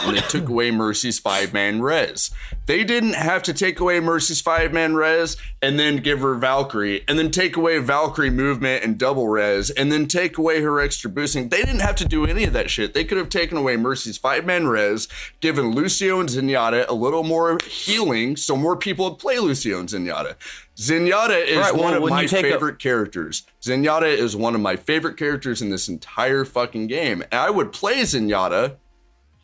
When they took away Mercy's 5-man res. They didn't have to take away Mercy's 5-man res and then give her Valkyrie and then take away Valkyrie movement and double res and then take away her extra boosting. They didn't have to do any of that shit. They could have taken away Mercy's 5-man res, given Lucio and Zenyatta a little more healing so more people would play Lucio and Zenyatta. Zenyatta is one of my favorite characters. Zenyatta is one of my favorite characters in this entire fucking game. And I would play Zenyatta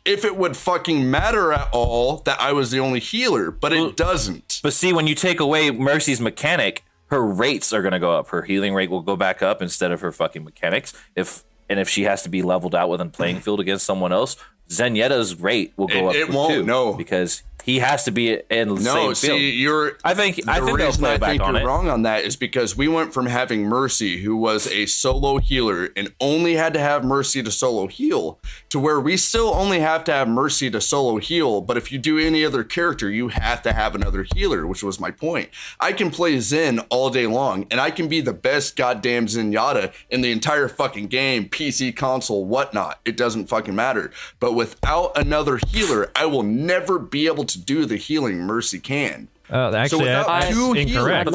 if it would fucking matter at all that I was the only healer, but it doesn't. But see, when you take away Mercy's mechanic, her rates are going to go up. Her healing rate will go back up instead of her fucking mechanics. If she has to be leveled out within playing field against someone else, Zenyatta's rate will go up. It won't, too, no. Because he has to be in the same field. I think you're wrong on that is because we went from having Mercy, who was a solo healer and only had to have Mercy to solo heal, to where we still only have to have Mercy to solo heal. But if you do any other character, you have to have another healer, which was my point. I can play Zen all day long, and I can be the best goddamn Zenyatta in the entire fucking game, PC, console, whatnot. It doesn't fucking matter. But without another healer, I will never be able to do the healing Mercy can. Actually, that's incorrect.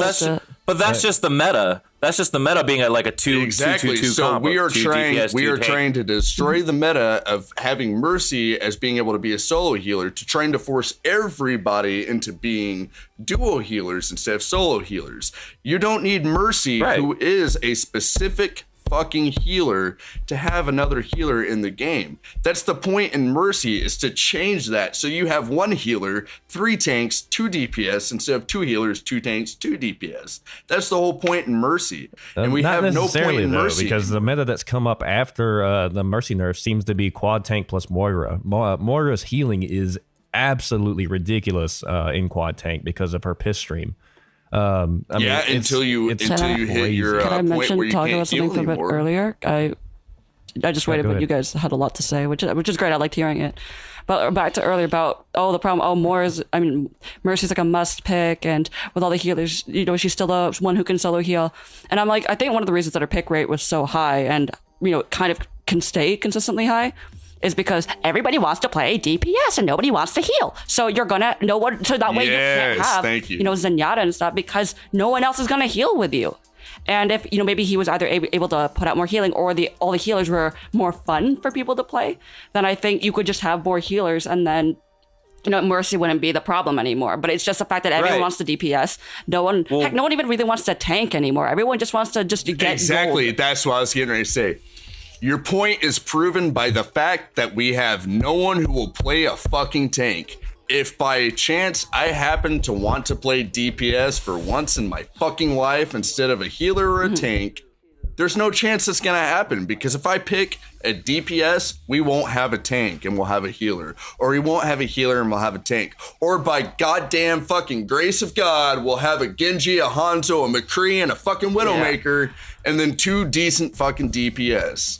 But that's just the meta. That's just the meta being at like a 2-2-2 so combo. We are trying to destroy the meta of having Mercy as being able to be a solo healer, to trying to force everybody into being duo healers instead of solo healers. You don't need Mercy, who is a specific fucking healer, to have another healer in the game. That's the point in Mercy, is to change that so you have one healer, 3 tanks, 2 DPS instead of 2 healers, 2 tanks, 2 DPS. That's the whole point in Mercy. And we have no point in Mercy because the meta that's come up after the Mercy nerf seems to be quad tank plus Moira. Moira's healing is absolutely ridiculous in quad tank because of her piss stream. Until you hit your can I point where you talk can't about something from a bit earlier? I just waited, but you guys had a lot to say, which is great. I liked hearing it. But back to earlier about the problem. Mercy's like a must pick, and with all the healers, she's still the one who can solo heal. And I'm like, I think one of the reasons that her pick rate was so high, and kind of can stay consistently high, is because everybody wants to play DPS and nobody wants to heal. So you're gonna know what. So that way you can't have Zenyatta and stuff, because no one else is gonna heal with you. And if maybe he was either able to put out more healing, or all the healers were more fun for people to play, then I think you could just have more healers, and then Mercy wouldn't be the problem anymore. But it's just the fact that everyone wants to DPS. No one even really wants to tank anymore. Everyone just wants to get gold. That's what I was getting ready to say. Your point is proven by the fact that we have no one who will play a fucking tank. If by chance I happen to want to play DPS for once in my fucking life instead of a healer or a tank, there's no chance it's gonna happen, because if I pick a DPS, we won't have a tank and we'll have a healer, or we won't have a healer and we'll have a tank, or by goddamn fucking grace of God, we'll have a Genji, a Hanzo, a McCree, and a fucking Widowmaker, and then 2 decent fucking DPS.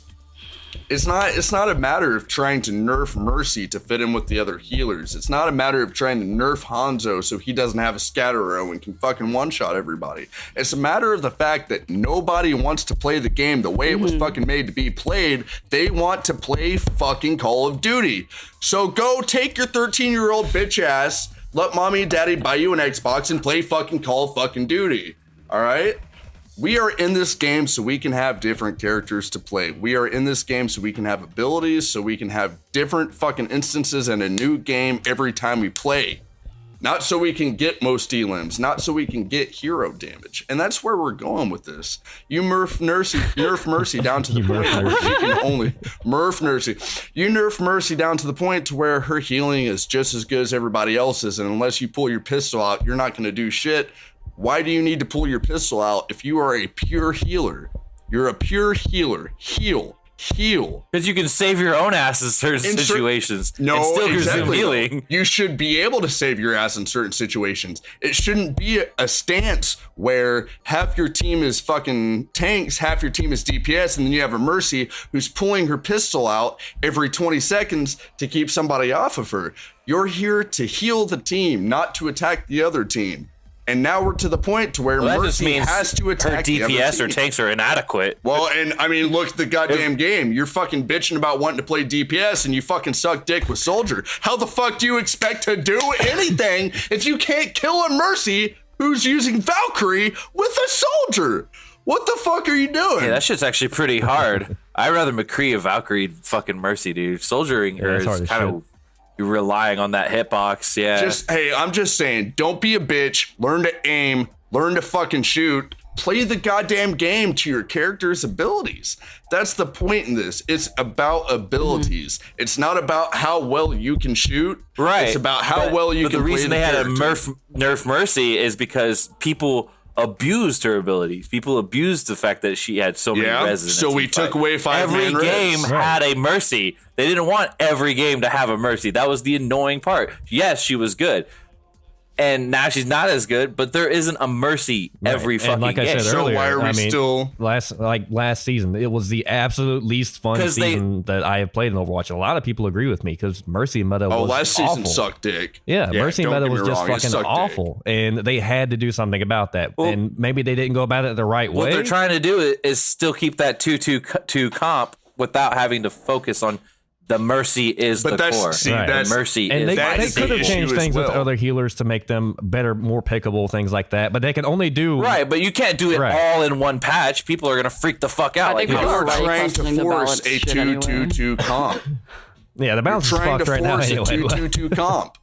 It's not a matter of trying to nerf Mercy to fit in with the other healers. It's not a matter of trying to nerf Hanzo so he doesn't have a scatter arrow and can fucking one-shot everybody. It's a matter of the fact that nobody wants to play the game the way it was fucking made to be played. They want to play fucking Call of Duty. So go take your 13-year-old bitch ass, let mommy and daddy buy you an Xbox and play fucking Call of fucking Duty. All right? We are in this game so we can have different characters to play. We are in this game so we can have abilities, so we can have different fucking instances in a new game every time we play. Not so we can get most elims, not so we can get hero damage. And that's where we're going with this. You nerf Mercy down to the point where she can only You nerf Mercy down to the point to where her healing is just as good as everybody else's, and unless you pull your pistol out, you're not going to do shit. Why do you need to pull your pistol out if you are a pure healer? You're a pure healer. Heal. Because you can save your own ass in certain situations. No, and still exactly. healing. You should be able to save your ass in certain situations. It shouldn't be a stance where half your team is fucking tanks, half your team is DPS, and then you have a Mercy who's pulling her pistol out every 20 seconds to keep somebody off of her. You're here to heal the team, not to attack the other team. And now we're to the point to where Mercy has to attack her DPS or tanks are inadequate. Well, and I mean, look at the goddamn game. You're fucking bitching about wanting to play DPS and you fucking suck dick with Soldier. How the fuck do you expect to do anything if you can't kill a Mercy who's using Valkyrie with a Soldier? What the fuck are you doing? Yeah, that shit's actually pretty hard. I'd rather McCree a Valkyrie fucking Mercy, dude. Soldiering her is kind of... You're relying on that hitbox, yeah. I'm just saying, don't be a bitch. Learn to aim. Learn to fucking shoot. Play the goddamn game to your character's abilities. That's the point in this. It's about abilities. It's not about how well you can shoot. Right. It's about how well you can play the character. But the reason they had to nerf Mercy is because people abused her abilities. People abused the fact that she had so many reses. So we took away 5-man Every game had a Mercy. They didn't want every game to have a Mercy. That was the annoying part. Yes, she was good. And now she's not as good, but there isn't a Mercy every fucking game. Like I said earlier, so why are we still last season? It was the absolute least fun season that I have played in Overwatch. A lot of people agree with me because Mercy meta was last awful. season sucked dick. Yeah, Mercy meta was just fucking awful, and they had to do something about that. Well, and maybe they didn't go about it the right way. What they're trying to do is still keep that 2-2 comp without having to focus on. The Mercy is the core. The Mercy and is they could have changed things with other healers to make them better, more pickable, things like that. But they can only do but you can't do it all in one patch. People are gonna freak the fuck out. Like people are trying to force a 2-2-2 comp. Yeah, the balance is fucked right now anyway. Trying to force a 2-2-2 comp.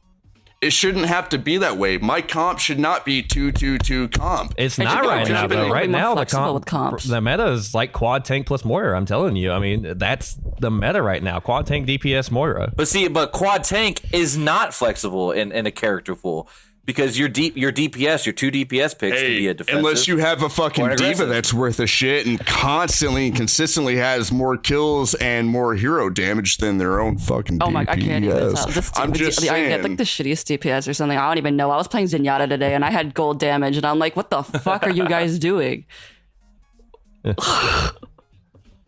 It shouldn't have to be that way. My comp should not be 2-2-2 comp. It's not right now, though. Right now, the meta is like quad tank plus Moira. I'm telling you. I mean, that's the meta right now. Quad tank DPS Moira. But quad tank is not flexible in a character pool. Because your DPS, your 2 DPS picks can be a defensive. Unless you have a fucking diva that's worth a shit and constantly and consistently has more kills and more hero damage than their own fucking DPS. Oh my, I can't even tell. I'm just saying. I get like the shittiest DPS or something. I don't even know. I was playing Zenyatta today and I had gold damage and I'm like, what the fuck are you guys doing?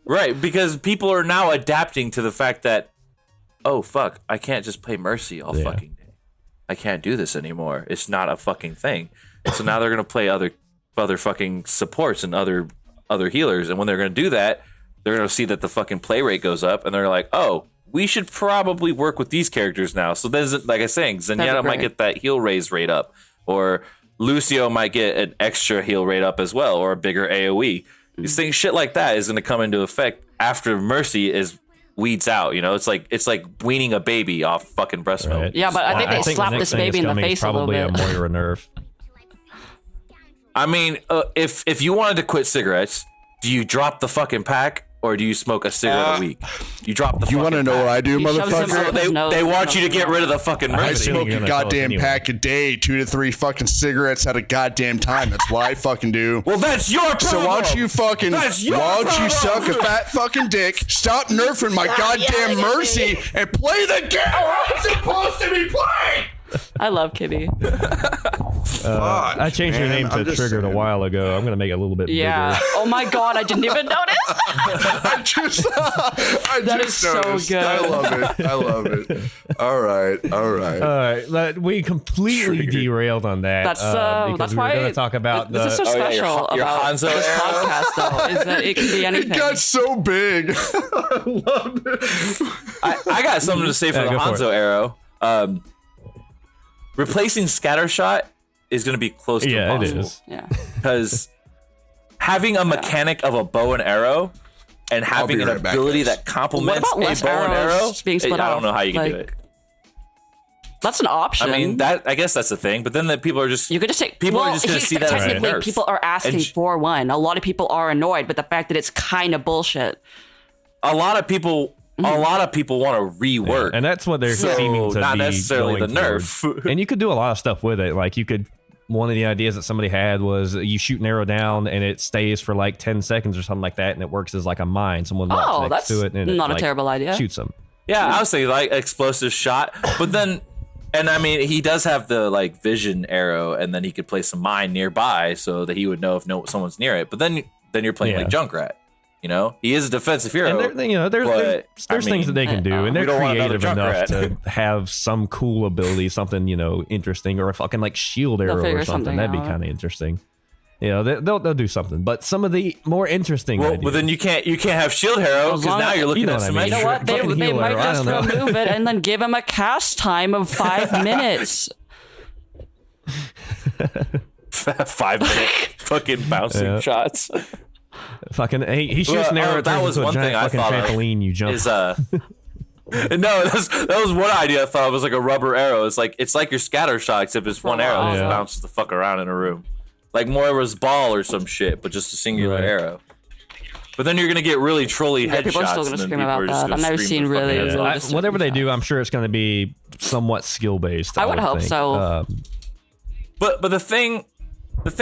Right, because people are now adapting to the fact that, oh fuck, I can't just play Mercy all fucking day. I can't do this anymore. It's not a fucking thing. So now they're gonna play other fucking supports and other healers, and when they're gonna do that, they're gonna see that the fucking play rate goes up, and they're like, oh, we should probably work with these characters now. So then, like I was saying, Zenyatta might get that heal raise rate up, or Lucio might get an extra heal rate up as well, or a bigger AOE. These things, shit like that, is gonna come into effect after Mercy is weeds out, you know. It's like weaning a baby off fucking breast milk. Right. Yeah, but I think they slapped this baby in the face a little bit. Probably a Moira nerf. I mean, if you wanted to quit cigarettes, do you drop the fucking pack or do you smoke a cigarette a week? You drop the. You want to know what I do, motherfucker? They want you to get rid of the fucking Mercy. I smoke a goddamn pack a day, 2 to 3 fucking cigarettes at a goddamn time. That's what I fucking do. Well, that's your problem. So why don't you fucking, why don't you suck a fat fucking dick, stop nerfing my goddamn Mercy, and play the game I'm supposed to be playing? I love Kitty. Fuck, I changed your man. name I'm to just Triggered a saying. while ago. I'm gonna make it a little bit Yeah. bigger. Oh my god, I didn't even notice. I That just is so noticed. good. I love it. All right. All right, but we completely derailed on that. That's because that's we were why going to talk about this is so Oh, yeah, special your about Hanzo this arrow? podcast, though, is that it can be It anything. got so big. I loved it. I got something to say for Yeah, the go for Hanzo arrow. Replacing Scattershot is going to be close to Yeah, it impossible. is. Yeah. Because having a mechanic of a bow and arrow and having be an right back, ability guys. that complements What about a less bow and arrow, arrows being split I don't off? know how you can do Like, it. That's an option. I mean, I guess that's the thing. But then the people are just you could just take. people well, are just going to see that as a technically, nerf. people are asking And for one. A lot of people are annoyed, but the fact that it's kind of bullshit. a lot of people want to rework. And that's what they're So, seeming to not be necessarily going the nerf. towards. And you could do a lot of stuff with it. Like you could. One of the ideas that somebody had was you shoot an arrow down and it stays for like 10 seconds or something like that, and it works as like a mine. Someone walks Oh, next that's to it, and it, not a like, terrible idea. Shoots them. Yeah, I was thinking like explosive shot, but then, and I mean, he does have the like vision arrow, and then he could place a mine nearby so that he would know if someone's near it. But then you're playing like Junkrat. You know, he is a defensive hero. And there's but, things I mean, that they can do, and we they're don't want another creative enough Junkrat. to have some cool ability, something interesting, or a fucking like shield arrow figure or something. something That'd be out. kind of interesting. They'll do something. But some of the more interesting Well, ideas. but then you can't have shield arrow As because long now as- you're looking You know at what I some mean. You know extra what? They Fucking might healer, I just don't know. remove it and then give him a cast time of 5 minutes. 5 minute fucking bouncing shots. fucking he shoots an arrow. It that turns was into a one thing giant I fucking thought of trampoline. You jump. Is no, that was one idea I thought of, was like a rubber arrow. It's like your scatter shot, except it's one arrow that Yeah. just bounces the fuck around in a room, like Moira's ball or some shit, but just a singular Right. arrow. But then you're gonna get really trolly Yeah, people are headshots, still gonna and then scream people about are just that. gonna I've never scream seen their fucking really heads the- off. Just Whatever they shots. do, I'm sure it's going to be somewhat skill based. I would hope so. But the thing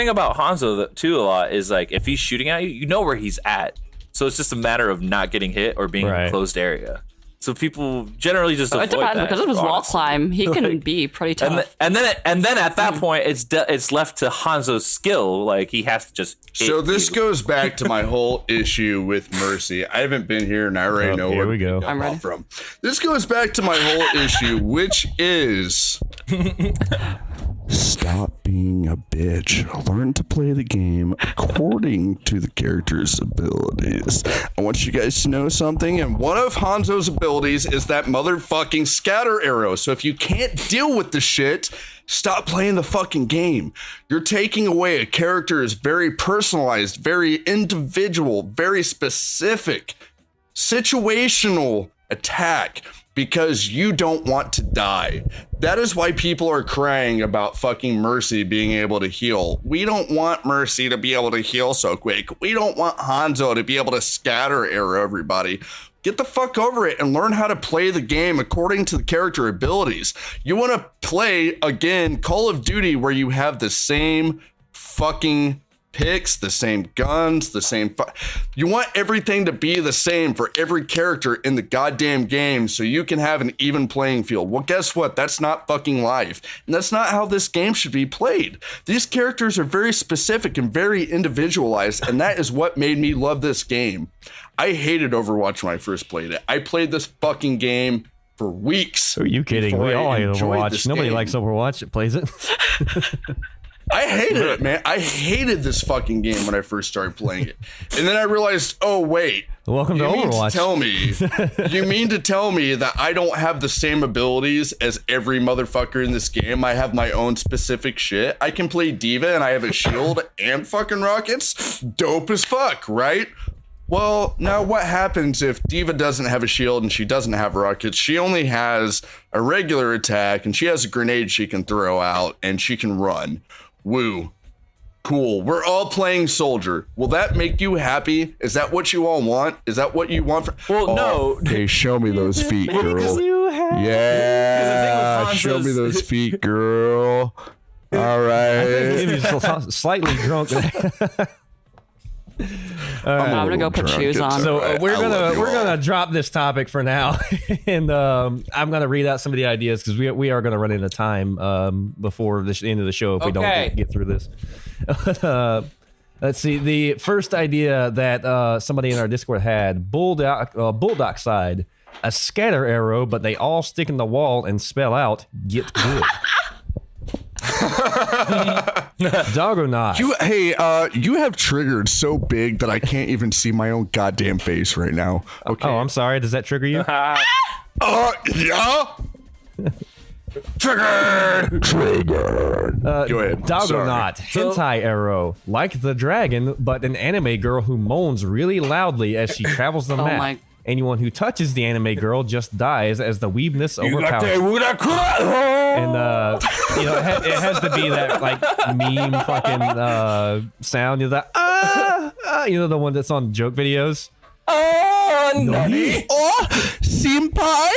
about Hanzo too a lot is like if he's shooting at you, you know where he's at. So it's just a matter of not getting hit or being in Right. a closed area. So people generally just avoid It depends that, because of his wall honestly. climb. He can be pretty tough. And then at that point, it's left to Hanzo's skill. Like he has to just. So hit this you. goes back to my whole issue with Mercy. I haven't been here, and I already know here where we go. I'm ready. from. This goes back to my whole issue, which is stop being a bitch. Learn to play the game according to the character's abilities. I want you guys to know something, and one of Hanzo's abilities is that motherfucking scatter arrow. So if you can't deal with the shit, stop playing the fucking game. You're taking away a character's very personalized, very individual, very specific, situational attack because you don't want to die. That is why people are crying about fucking Mercy being able to heal. We don't want Mercy to be able to heal so quick. We don't want Hanzo to be able to scatter arrow everybody. Get the fuck over it and learn how to play the game according to the character abilities. You want to play, again, Call of Duty where you have the same fucking picks, the same guns, the same... You want everything to be the same for every character in the goddamn game so you can have an even playing field. Well, guess what? That's not fucking life. And that's not how this game should be played. These characters are very specific and very individualized, and that is what made me love this game. I hated Overwatch when I first played it. I played this fucking game for weeks. Who are you kidding? before We I all hate enjoyed Overwatch. this Nobody game. likes Overwatch. It plays it. I hated it, man. I hated this fucking game when I first started playing it. And then I realized, oh, wait. Welcome to You mean Overwatch. you mean to tell me that I don't have the same abilities as every motherfucker in this game? I have my own specific shit. I can play Diva and I have a shield and fucking rockets? Dope as fuck, right? Well, now what happens if Diva doesn't have a shield and she doesn't have rockets? She only has a regular attack and she has a grenade she can throw out and she can run. Woo. Cool. We're all playing soldier. Will that make you happy? Is that what you all want? Is that what you want? Well, no. Hey, show me those feet, girl. Yeah, Yeah, show me those feet, girl. All right. Maybe just slightly drunk. I'm gonna go put shoes on. So we're gonna drop this topic for now, and I'm gonna read out some of the ideas because we are gonna run into time before the end of the show if we don't get through this. Let's see. The first idea that somebody in our Discord had: Bulldog side, a scatter arrow, but they all stick in the wall and spell out "Get good." Dog or not? You have triggered so big that I can't even see my own goddamn face right now. Okay. Oh, I'm sorry. Does that trigger you? Yeah. Triggered. Go ahead. Dog or not? Hentai arrow, like the dragon, but an anime girl who moans really loudly as she travels the map. my- Anyone who touches the anime girl just dies as the weebness overpowers. And it has to be that like meme fucking sound. You know the one that's on joke videos. Nani? Oh, senpai.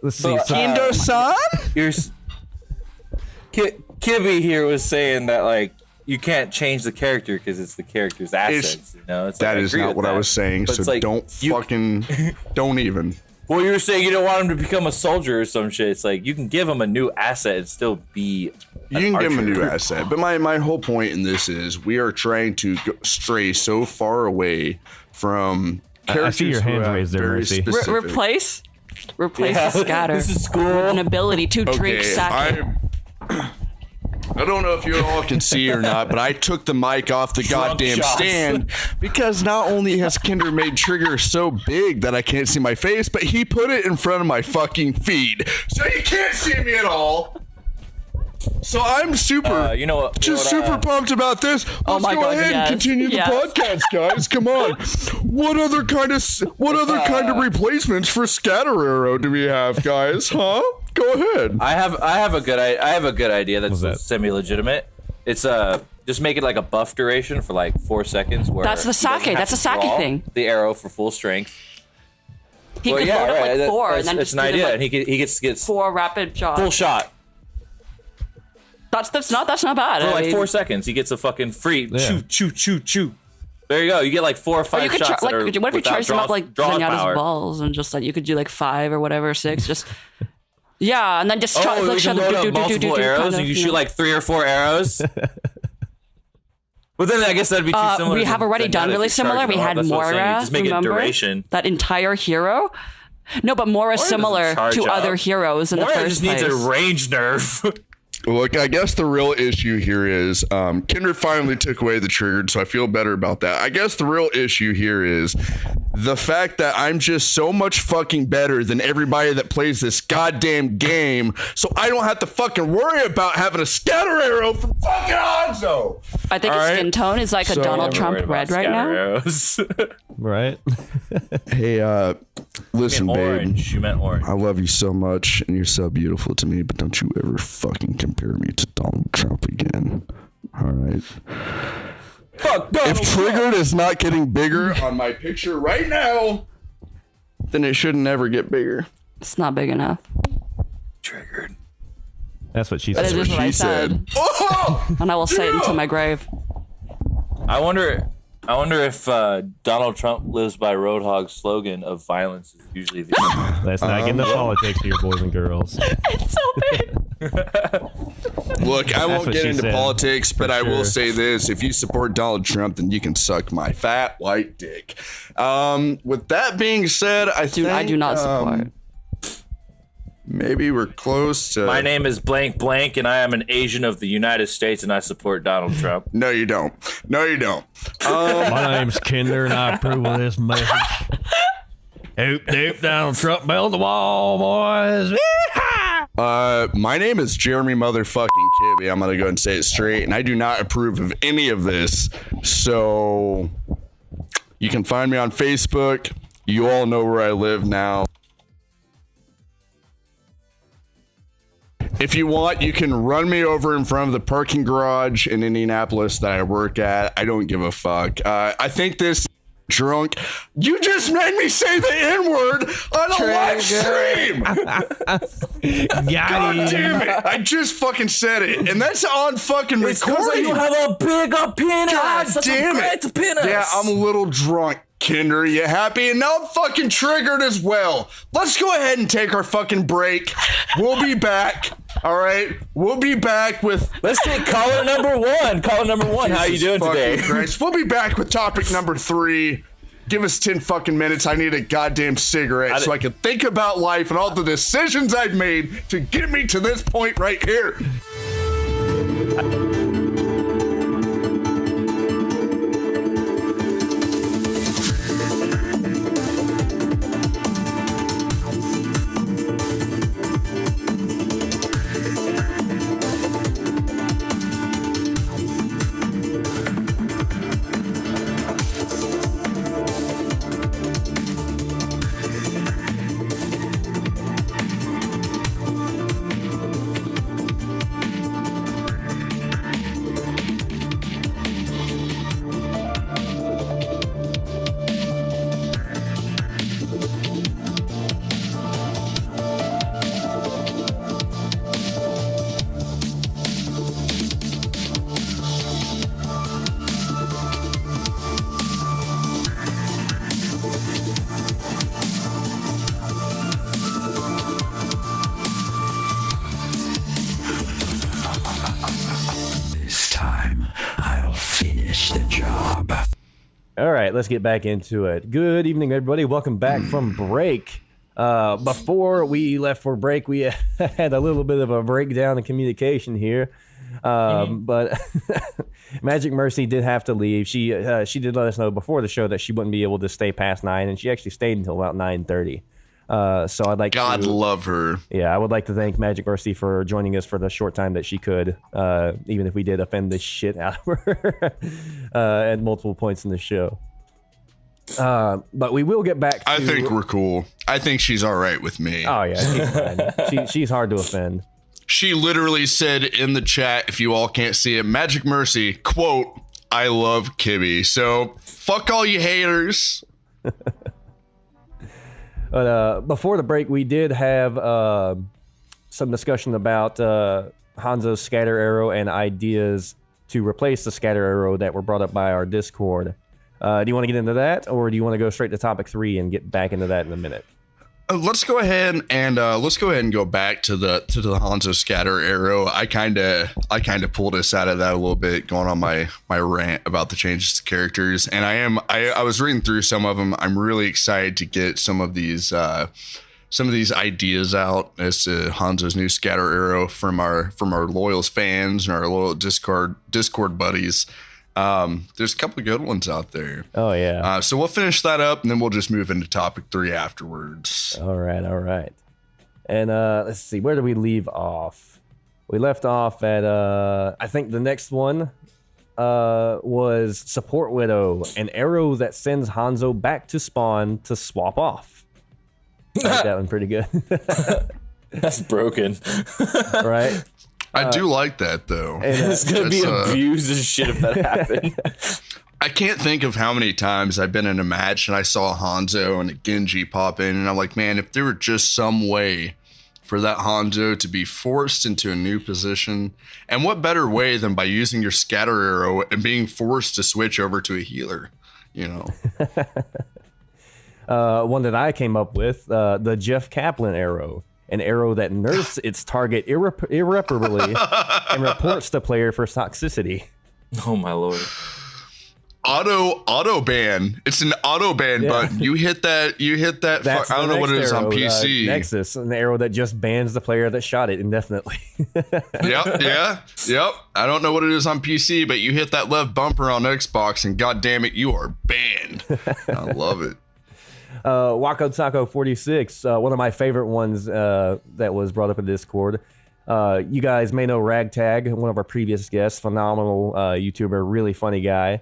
Let's see. Kindo-san. Kibby here was saying that like you can't change the character because it's the character's assets. That is not what I was saying. But So like, don't even. Well, you were saying you don't want him to become a soldier or some shit. It's like you can give him a new asset and still be. You can give him a new asset, but my whole point in this is we are trying to stray so far away from characters I see your who hands have raised there, very Mercy. specific- Replace the scatter. This is cool. An ability to drink sake. I don't know if you all can see or not, but I took the mic off the goddamn shots. stand because not only has Kinder made Trigger so big that I can't see my face, but he put it in front of my fucking feed, so you can't see me at all. So I'm super, super pumped about this. Let's my go God, ahead and yes. continue the podcast, guys. Come on. What other kind of replacements for Scatter Arrow do we have, guys? Huh? Go ahead. I have a good idea that's semi-legitimate. It's just make it like a buff duration for like 4 seconds. Where That's the he doesn't sake. have That's to a sake draw thing. The arrow for full strength. He could load up like 4 and then it's just an do idea, like and he gets 4 rapid shots. full shot That's not bad. for I like mean, 4 seconds. He gets a fucking free chew. There you go. You get like 4 or 5 you could shots. what if you without charge him up like draw Zenyatta's power. balls and just like you could do like 5 or whatever, 6, just yeah, and then just try, Oh, like we can load up multiple arrows, and you can shoot like 3 or 4 arrows. But then I guess that'd be too similar. we have already done really similar. We had Moira. Just make remember? it duration. That entire hero. No, but Moira's similar charge to up. other heroes in Moira the just first place. needs a range nerf. Look, I guess the real issue here is Kindred finally took away the triggered, so I feel better about that. I guess the real issue here is the fact that I'm just so much fucking better than everybody that plays this goddamn game, so I don't have to fucking worry about having a scatter arrow from fucking Hanzo. I think his skin tone is like a Donald Trump red right now. Arrows. Right? Hey, listen, babe. Orange. You meant orange. I love you so much, and you're so beautiful to me, but don't you ever fucking compare me to Donald Trump again. All right? Fuck Donald If Triggered is not getting bigger on my picture right now, then it should never get bigger. It's not big enough. Triggered. That's what she But said. it is what I She said. said, "Oh, And I will say it until my grave. I wonder if Donald Trump lives by Roadhog's slogan of violence is usually the Let's not get into politics here, boys and girls. It's so big. Look, I won't what get she into said, politics, but I will sure. say this: if you support Donald Trump, then you can suck my fat white dick." With that being said, I do not support. Maybe we're close to. My name is blank blank, and I am an Asian of the United States, and I support Donald Trump. No, you don't. No, you don't. My name's Kinder, and I approve of this message. Doop, doop, Donald Trump, build the wall, boys. My name is Jeremy motherfucking Kibby. I'm gonna go and say it straight, and I do not approve of any of this. So you can find me on Facebook. You all know where I live now. If you want, you can run me over in front of the parking garage in Indianapolis that I work at. I don't give a fuck. I think this drunk. You just made me say the N-word on a live stream. God damn it. I just fucking said it. And that's on fucking recording. You have a big penis. God damn it. Penis. Yeah, I'm a little drunk. Kinder, you happy? And now I'm fucking triggered as well. Let's go ahead and take our fucking break. We'll be back. All right, we'll be back with. Let's take caller number one. Caller number one, how you doing today? Christ. We'll be back with topic number 3. Give us 10 fucking minutes. I need a goddamn cigarette so I can think about life and all the decisions I've made to get me to this point right here. All right, let's get back into it. Good evening, everybody. Welcome back from break. Before we left for break, we had a little bit of a breakdown in communication here. But Magic Mercy did have to leave. She did let us know before the show that she wouldn't be able to stay past 9, and she actually stayed until about 9:30. So I'd like God love her. Yeah, I would like to thank Magic Mercy for joining us for the short time that she could, even if we did offend the shit out of her at multiple points in the show. But we will get back to... I think we're cool. I think she's all right with me. Oh, yeah, she's fine. She's hard to offend. She literally said in the chat, if you all can't see it, Magic Mercy, quote, I love Kibby. So fuck all you haters. But before the break, we did have some discussion about Hanzo's scatter arrow and ideas to replace the scatter arrow that were brought up by our Discord. Do you want to get into that, or do you want to go straight to topic 3 and get back into that in a minute? Let's go ahead and go back to the Hanzo scatter arrow. I kind of pulled us out of that a little bit, going on my rant about the changes to characters, and I was reading through some of them. I'm really excited to get some of these ideas out as to Hanzo's new scatter arrow from our loyal fans and our loyal Discord buddies. There's a couple of good ones out there. Oh yeah. So we'll finish that up, and then we'll just move into topic 3 afterwards. All right. And let's see, where did we leave off? We left off at I think the next one was Support Widow, an arrow that sends Hanzo back to spawn to swap off. I like that one pretty good. That's broken. Right? I do like that, though. It's going to be abused as shit if that happened. I can't think of how many times I've been in a match and I saw Hanzo and a Genji pop in, and I'm like, man, if there were just some way for that Hanzo to be forced into a new position, and what better way than by using your scatter arrow and being forced to switch over to a healer, you know? One that I came up with, the Jeff Kaplan arrow. An arrow that nerfs its target irreparably and reports the player for toxicity. Oh my lord! Auto ban. It's an auto ban button. You hit that. I don't know what it is on PC. Nexus, an arrow that just bans the player that shot it indefinitely. Yep. I don't know what it is on PC, but you hit that left bumper on Xbox, and god damn it, you are banned. I love it. Wako Taco 46, one of my favorite ones that was brought up in Discord. You guys may know Ragtag, one of our previous guests, phenomenal YouTuber, really funny guy.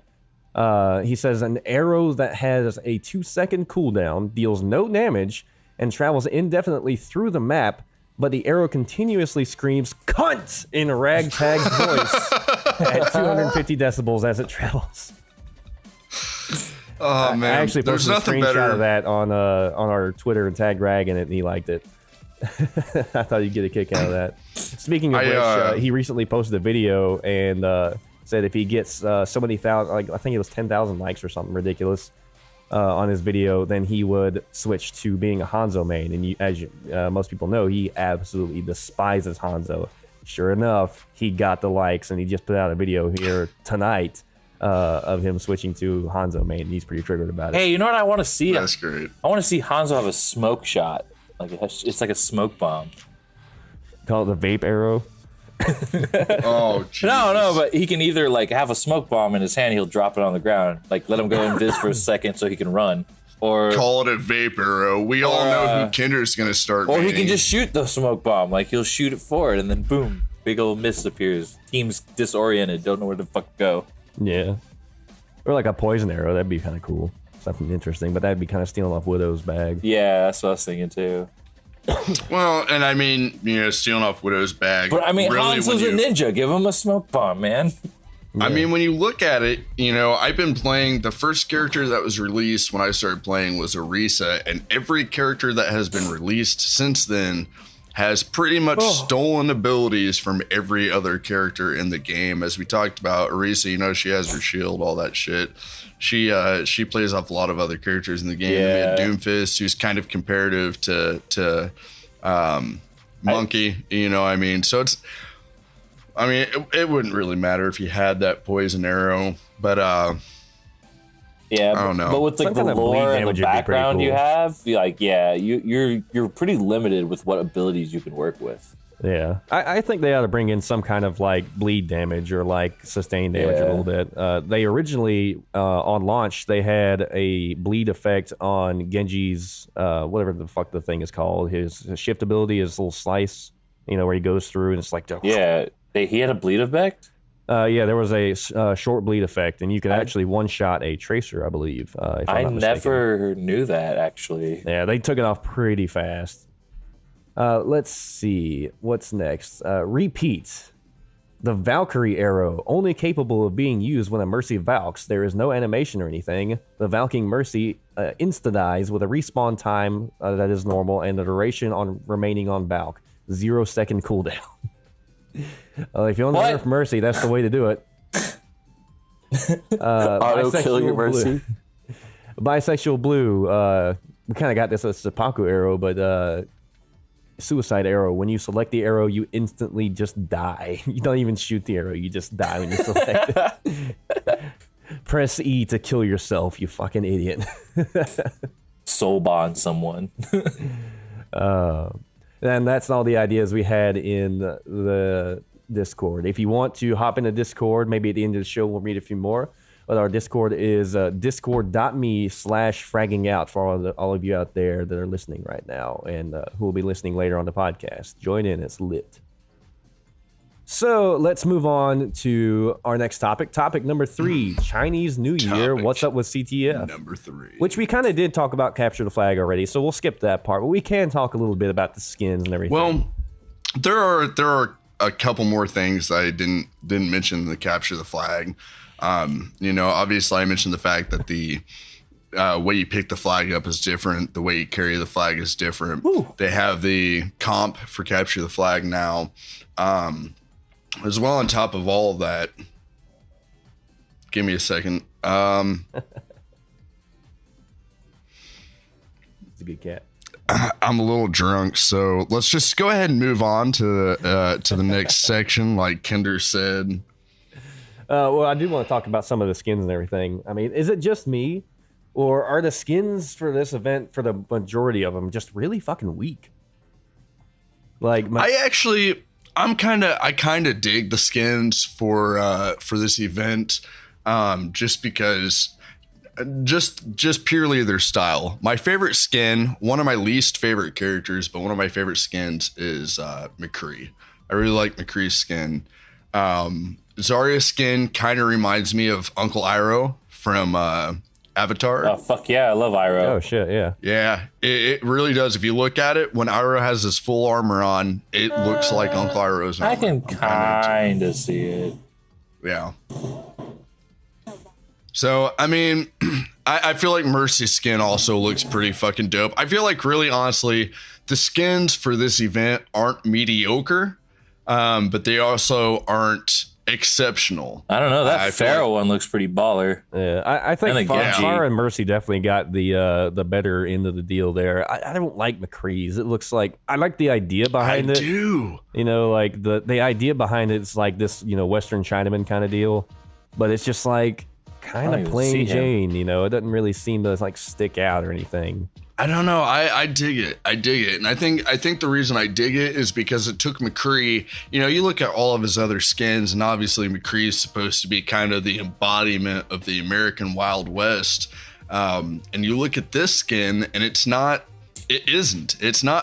He says an arrow that has a 2-second cooldown deals no damage and travels indefinitely through the map, but the arrow continuously screams "cunt" in Ragtag's voice at 250 decibels as it travels. Oh man, I actually there's posted a nothing screenshot better. of that on our Twitter and tagged Rag in it, and he liked it. I thought you'd get a kick out of that. Speaking of which, he recently posted a video and said if he gets so many thousand, like I think it was 10,000 likes or something ridiculous on his video, then he would switch to being a Hanzo main. And as most people know, he absolutely despises Hanzo. Sure enough, he got the likes, and he just put out a video here tonight of him switching to Hanzo main. And he's pretty triggered about it. Hey, you know what I want to see? That's great. I want to see Hanzo have a smoke shot. Like it's like a smoke bomb. Call it the vape arrow. Oh, Jesus. No, but he can either like have a smoke bomb in his hand, he'll drop it on the ground, like let him go in this for a second so he can run, or Call it a vape arrow. We all know who Kinder's gonna start. or he maining. can just shoot the smoke bomb, like he'll shoot it forward and then boom, big old mist appears. Team's disoriented, don't know where to fuck go. Yeah. Or like a poison arrow. That'd be kind of cool. Something interesting, but that'd be kind of stealing off Widow's bag. Yeah, that's what I was thinking too. Well, and I mean, stealing off Widow's bag. But I mean, really, Hanzo's a ninja. Give him a smoke bomb, man. I mean, when you look at it, I've been playing, the first character that was released when I started playing was Orisa, and every character that has been released since then has pretty much stolen abilities from every other character in the game. As we talked about, Orisa, she has her shield, all that shit. She plays off a lot of other characters in the game. Yeah. Doomfist, who's kind of comparative to Monkey, So it wouldn't really matter if you had that poison arrow, but Yeah, I don't know. But with like Some the kind of bleed lore and damage would the be pretty background you cool. have, you're pretty limited with what abilities you can work with. Yeah. I think they ought to bring in some kind of like bleed damage or like sustain damage a Yeah. little bit. They originally, on launch, they had a bleed effect on Genji's, whatever the fuck the thing is called. His shift ability, his little slice, where he goes through and it's like, Yeah, he had a bleed effect. yeah, there was a short bleed effect, and you could actually one-shot a tracer, I believe. If I I'm not mistaken. never knew that actually. Yeah, they took it off pretty fast. Let's see. What's next? Repeat. The Valkyrie arrow, only capable of being used when a Mercy valks. There is no animation or anything. The Valking Mercy insta-dies with a respawn time that is normal and the duration on remaining on Valk. 0-second cooldown. If you want to nerf Mercy, that's the way to do it. Auto kill your Bisexual Mercy. Bisexual Blue. We kind of got this as Seppuku arrow, but Suicide arrow. When you select the arrow, you instantly just die. You don't even shoot the arrow. You just die when you select it. Press E to kill yourself, you fucking idiot. Soul bond someone. And that's all the ideas we had in the Discord. If you want to hop into Discord, maybe at the end of the show we'll read a few more. But our Discord is discord.me/fragging out for all of you out there that are listening right now and who will be listening later on the podcast. Join in, it's lit. So let's move on to our next topic. Topic number 3, Chinese New Year. Topic What's up with CTF? number 3. Which we kind of did talk about Capture the Flag already, so we'll skip that part. But we can talk a little bit about the skins and everything. Well, there are a couple more things that I didn't mention in the Capture the Flag. Obviously I mentioned the fact that the way you pick the flag up is different. The way you carry the flag is different. Ooh. They have the comp for Capture the Flag now. As well, on top of all of that, give me a second. It's a good cat. I'm a little drunk, so let's just go ahead and move on to the next section, like Kinder said. Well, I do want to talk about some of the skins and everything. I mean, is it just me, or are the skins for this event, for the majority of them, just really fucking weak? Like, I kind of dig the skins for this event, just because, just purely their style. My favorite skin, one of my least favorite characters, but one of my favorite skins is McCree. I really like McCree's skin. Zarya's skin kind of reminds me of Uncle Iroh from Avatar. Oh fuck yeah, I love Iroh. oh shit, yeah. Yeah, it really does. If you look at it, when Iroh has his full armor on, it looks like Uncle Iroh's armor. I can kind of see it. Yeah. So, I mean, I feel like Mercy's skin also looks pretty fucking dope. I feel like, really honestly, the skins for this event aren't mediocre, but they also aren't exceptional. I don't know. That Pharaoh one looks pretty baller. Yeah, I think And the Genji. Farah and Mercy definitely got the better end of the deal there. I don't like McCree's. It looks like I like the idea behind it. I do. You know, like the idea behind it's like this, you know, Western Chinaman kind of deal, but it's just like kind don't of even plain see him. Jane. You know, it doesn't really seem to like stick out or anything. I don't know. I dig it. I dig it. And I think the reason I dig it is because it took McCree, you know, you look at all of his other skins, and obviously McCree is supposed to be kind of the embodiment of the American Wild West. And you look at this skin and it's not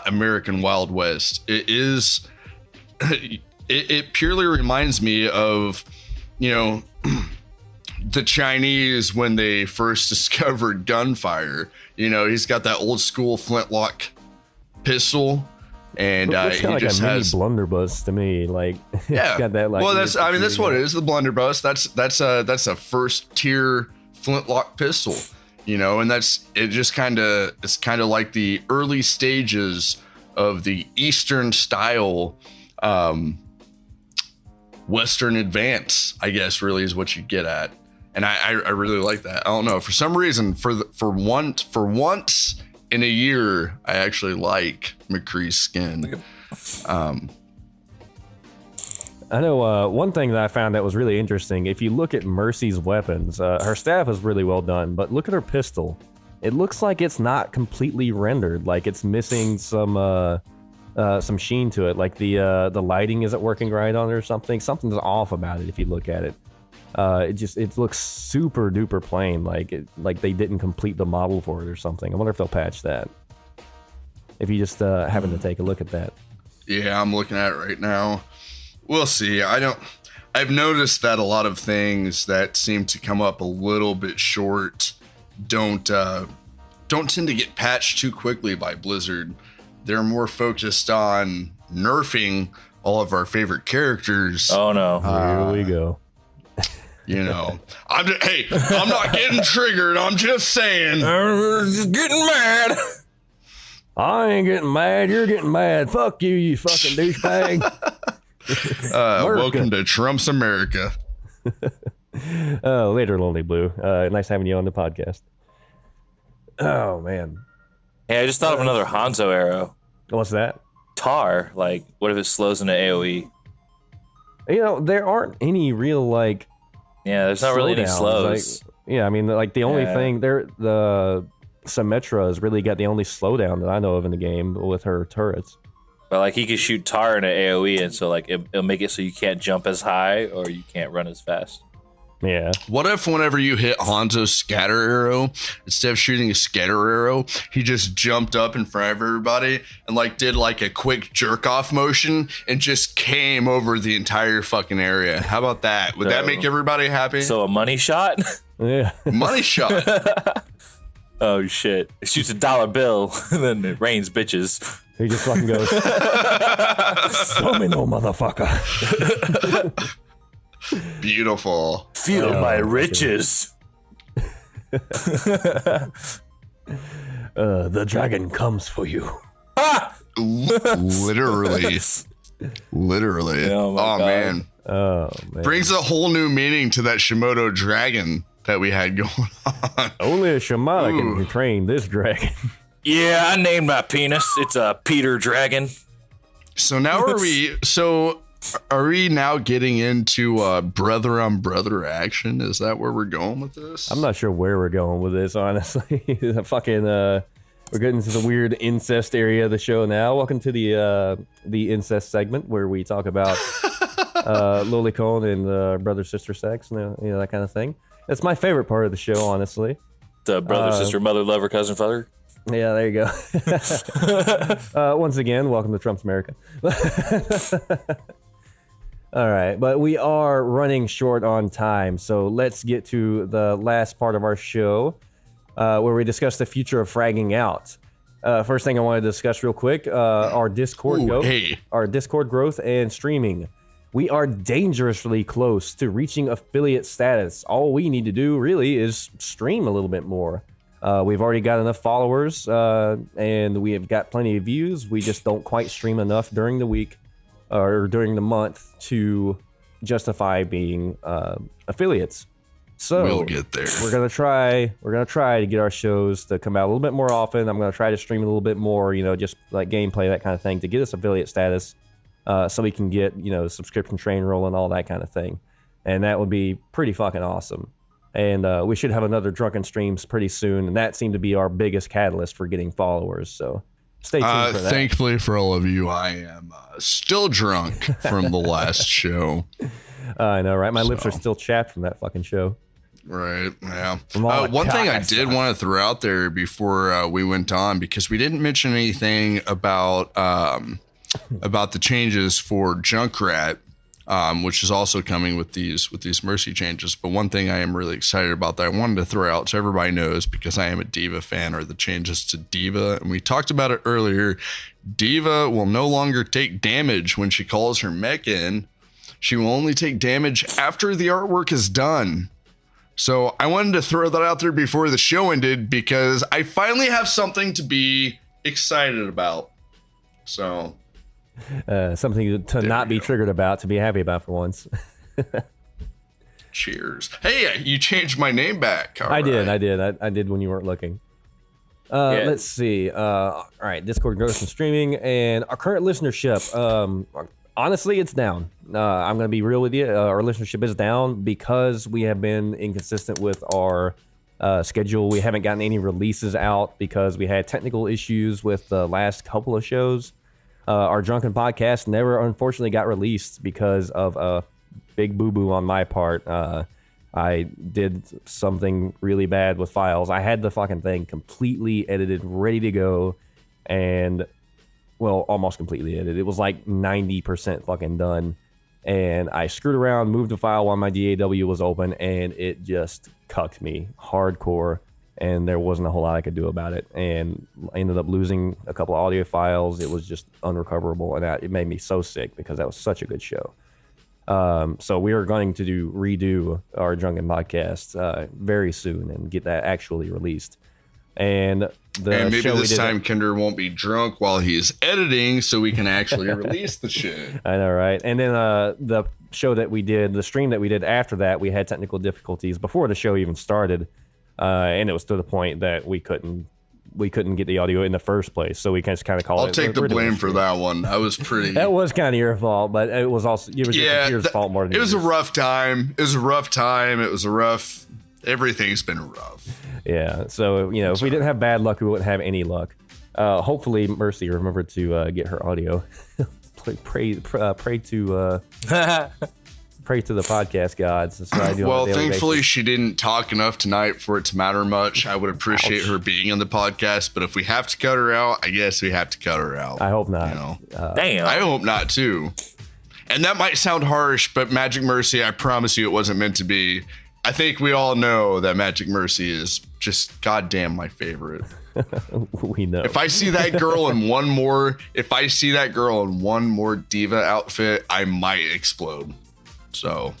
American Wild West. It is, it purely reminds me of, you know, the Chinese when they first discovered gunfire. You know, he's got that old school flintlock pistol, and Looks he kinda like just a mini has blunderbuss to me. Like, yeah. it's got that like. Well, that's what it is. The blunderbuss. That's a first tier flintlock pistol. You know, and it's kind of like the early stages of the Eastern style Western advance, I guess, really is what you get at. And I really like that. I don't know, for some reason, for once in a year, I actually like McCree's skin. I know one thing that I found that was really interesting. If you look at Mercy's weapons, her staff is really well done, but look at her pistol. It looks like it's not completely rendered. Like it's missing some sheen to it. Like the lighting isn't working right on it or something. Something's off about it if you look at it. It looks super duper plain, like they didn't complete the model for it or something. I wonder if they'll patch that. If you just happen to take a look at that. Yeah, I'm looking at it right now. We'll see. I've noticed that a lot of things that seem to come up a little bit short don't tend to get patched too quickly by Blizzard. They're more focused on nerfing all of our favorite characters. Oh no. Here we go. You know, I'm not getting triggered. I'm just saying. Just getting mad. I ain't getting mad. You're getting mad. Fuck you, you fucking douchebag. Welcome to Trump's America. Later, Lonely Blue. Nice having you on the podcast. Oh, man. Hey, I just thought of another Hanzo arrow. What's that? Tar. Like, what if it slows into AoE? You know, there aren't any real, like... Yeah, there's not really any slowdowns. slows. Like, yeah, I mean, like, the only thing... the Symmetra has really got the only slowdown that I know of in the game with her turrets. But, like, he can shoot Tar into AoE, and so, like, it'll make it so you can't jump as high or you can't run as fast. Yeah. What if whenever you hit Hanzo's scatter arrow, instead of shooting a scatter arrow, he just jumped up in front of everybody and like did like a quick jerk off motion and just came over the entire fucking area? How about that? Would that make everybody happy? So a money shot? Yeah. Money shot. Oh shit. It shoots a dollar bill and then it rains bitches. He just fucking goes, domino, motherfucker. Beautiful. Feel my riches. The dragon comes for you. Literally. Oh, my God. Man. Oh, man. Brings a whole new meaning to that Shimoto dragon that we had going on. Only a shamana can train this dragon. Yeah, I named my penis. It's a Peter Dragon. So now are we now getting into brother on brother action? Is that where we're going with this? I'm not sure where we're going with this, honestly. We're getting to the weird incest area of the show now. Welcome to the incest segment where we talk about lolicon and brother sister sex and that kind of thing. It's my favorite part of the show, honestly. The brother, sister, mother, lover, cousin, father. Yeah, there you go. Once again, welcome to Trump's America. All right, but we are running short on time, so let's get to the last part of our show where we discuss the future of Fragging Out. First thing I want to discuss real quick, our Discord growth and streaming. we are dangerously close to reaching affiliate status. All we need to do really is stream a little bit more. We've already got enough followers, and we have got plenty of views. We just don't quite stream enough during the week or during the month to justify being affiliates. So we'll get there. We're gonna try to get our shows to come out a little bit more often. I'm gonna try to stream a little bit more, just like gameplay, that kind of thing, to get us affiliate status, so we can get the subscription train rolling, all that kind of thing, and that would be pretty fucking awesome. And we should have another drunken streams pretty soon, and that seemed to be our biggest catalyst for getting followers. So stay tuned for that. Thankfully for all of you, I am still drunk from the last show. I know, right? My lips are still chapped from that fucking show. Right. Yeah. One thing I did want to throw out there before we went on, because we didn't mention anything about the changes for Junkrat, which is also coming with these Mercy changes. But one thing I am really excited about that I wanted to throw out so everybody knows, because I am a Diva fan, are the changes to Diva. And we talked about it earlier. Diva will no longer take damage when she calls her mech in. She will only take damage after the artwork is done. So I wanted to throw that out there before the show ended, because I finally have something to be excited about. So something to not be triggered about, to be happy about for once. Cheers. Hey, you changed my name back. I did. I did when you weren't looking. Let's see. All right, Discord growth and streaming, and our current listenership. Honestly, it's down. I'm going to be real with you. Our listenership is down because we have been inconsistent with our schedule. We haven't gotten any releases out because we had technical issues with the last couple of shows. Our Drunken podcast never, unfortunately, got released because of a big boo-boo on my part. I did something really bad with files. I had the fucking thing completely edited, ready to go, and... well, almost completely edited. It was like 90% fucking done. And I screwed around, moved the file while my DAW was open, and it just cucked me hardcore. And there wasn't a whole lot I could do about it. And I ended up losing a couple of audio files. It was just unrecoverable. And it made me so sick because that was such a good show. So we are going to redo our Drunken podcast very soon and get that actually released. And maybe this time Kinder won't be drunk while he's editing, so we can actually release the shit. I know, right? And then the show that we did, the stream that we did after that, we had technical difficulties before the show even started, and it was to the point that we couldn't get the audio in the first place. So we just kind of called it. I'll take the blame for that one. I was pretty. That was kind of your fault, but it was also your computer's fault more than it was a rough time. It was a rough time. It was a rough. Everything's been rough. Yeah, so if we didn't have bad luck, we wouldn't have any luck. Hopefully, Mercy remembered to get her audio. pray to the podcast gods. That's what I do. Well, thankfully, she didn't talk enough tonight for it to matter much. I would appreciate her being on the podcast, but if we have to cut her out, I guess we have to cut her out. I hope not. Damn. I hope not too. And that might sound harsh, but Magic Mercy, I promise you, it wasn't meant to be. I think we all know that Magic Mercy is just goddamn my favorite. We know. If I see that girl in one more Diva outfit, I might explode. So.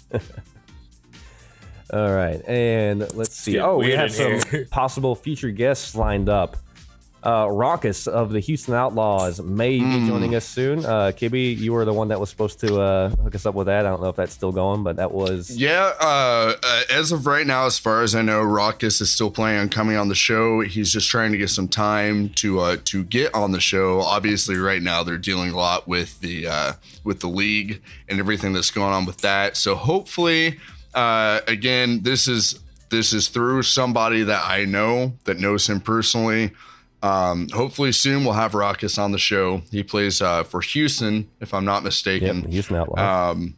All right, and let's see. We have some possible future guests lined up. Raucous of the Houston Outlaws may be joining us soon. Kibby, you were the one that was supposed to hook us up with that. I don't know if that's still going, but that was... Yeah, as of right now, as far as I know, Raucous is still planning on coming on the show. He's just trying to get some time to get on the show. Obviously, right now, they're dealing a lot with the league and everything that's going on with that. So hopefully, again, this is through somebody that I know that knows him personally. Hopefully soon we'll have Raucous on the show. He plays for Houston, if I'm not mistaken. Yep, Houston Outlaws.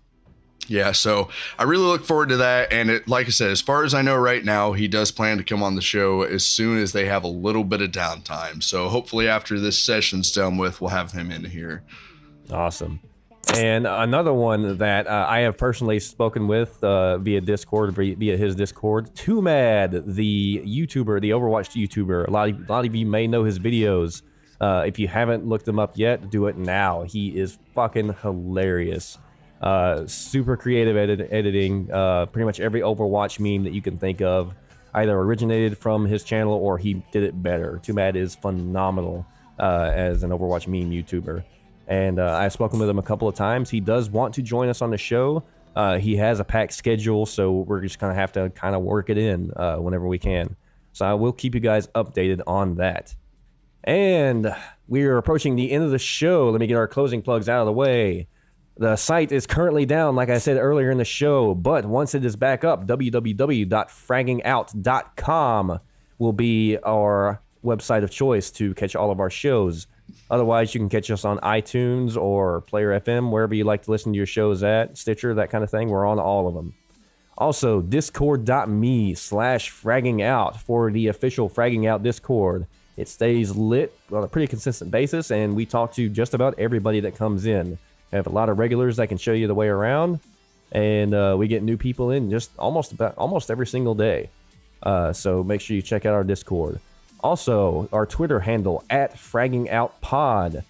Yeah, so I really look forward to that. And like I said, as far as I know right now, he does plan to come on the show as soon as they have a little bit of downtime. So hopefully after this session's done with, we'll have him in here. Awesome. And another one that I have personally spoken with via Discord, via his Discord, Too Mad, the YouTuber, the Overwatch YouTuber. A lot of you may know his videos. If you haven't looked him up yet, do it now. He is fucking hilarious. Super creative editing. Pretty much every Overwatch meme that you can think of either originated from his channel or he did it better. Too Mad is phenomenal as an Overwatch meme YouTuber. And I've spoken with him a couple of times. He does want to join us on the show. He has a packed schedule, so we're just going to have to kind of work it in whenever we can. So I will keep you guys updated on that. And we are approaching the end of the show. Let me get our closing plugs out of the way. The site is currently down, like I said earlier in the show, but once it is back up, www.fraggingout.com will be our website of choice to catch all of our shows. Otherwise, you can catch us on iTunes or Player FM, wherever you like to listen to your shows at, Stitcher, that kind of thing. We're on all of them. Also, discord.me/fraggingout for the official Fragging Out Discord. It stays lit on a pretty consistent basis, and we talk to just about everybody that comes in. We have a lot of regulars that can show you the way around, and we get new people in just almost every single day. So make sure you check out our Discord. Also, our Twitter handle @FraggingOutPod.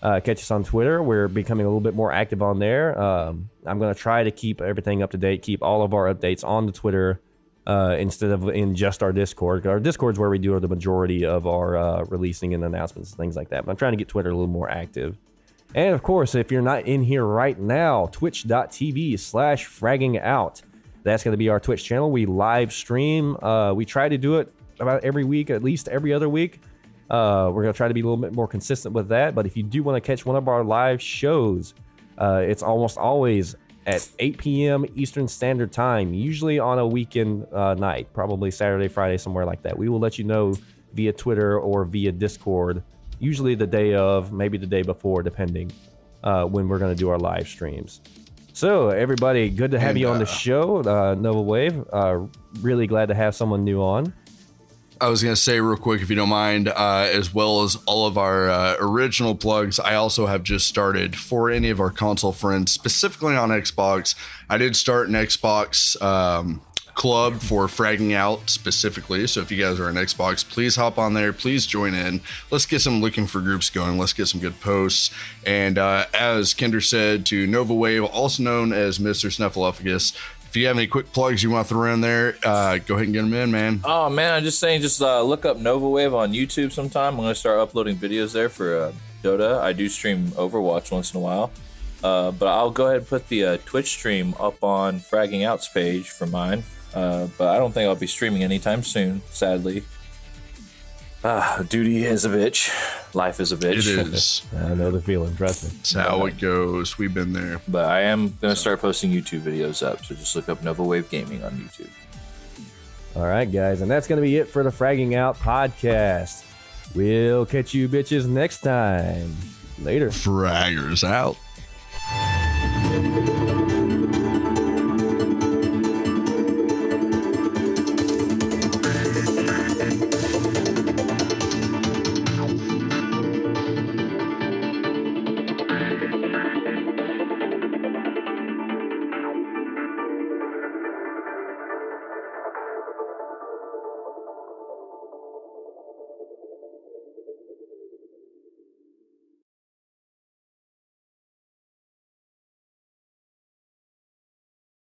Catch us on Twitter. We're becoming a little bit more active on there. I'm going to try to keep everything up to date, keep all of our updates on the Twitter instead of in just our Discord. Our Discord's where we do the majority of our releasing and announcements and things like that. But I'm trying to get Twitter a little more active. And of course, if you're not in here right now, twitch.tv/fraggingout. That's going to be our Twitch channel. We live stream. We try to do it about every week, at least every other week. We're going to try to be a little bit more consistent with that. But if you do want to catch one of our live shows, it's almost always at 8 p.m. Eastern Standard Time, usually on a weekend night, probably Saturday, Friday, somewhere like that. We will let you know via Twitter or via Discord, usually the day of, maybe the day before, depending when we're going to do our live streams. So, everybody, good to have you on the show, Nova Wave. Really glad to have someone new on. I was going to say real quick, if you don't mind, as well as all of our original plugs, I also have just started for any of our console friends, specifically on Xbox. I did start an Xbox club for Fragging Out specifically. So if you guys are on Xbox, please hop on there. Please join in. Let's get some looking for groups going. Let's get some good posts. And as Kinder said, to Nova Wave, also known as Mr. Snuffleupagus, if you have any quick plugs you want to throw in there, go ahead and get them in, man. Oh, man, I'm just saying, just look up Nova Wave on YouTube sometime. I'm going to start uploading videos there for Dota. I do stream Overwatch once in a while. But I'll go ahead and put the Twitch stream up on Fragging Out's page for mine. But I don't think I'll be streaming anytime soon, sadly. Duty is a bitch. Life is a bitch. It is. I know the feeling, trust me. That's how it goes. We've been there. But I am going to start posting YouTube videos up, so just look up Nova Wave Gaming on YouTube. All right, guys, and that's going to be it for the Fragging Out podcast. We'll catch you bitches next time. Later. Fraggers out.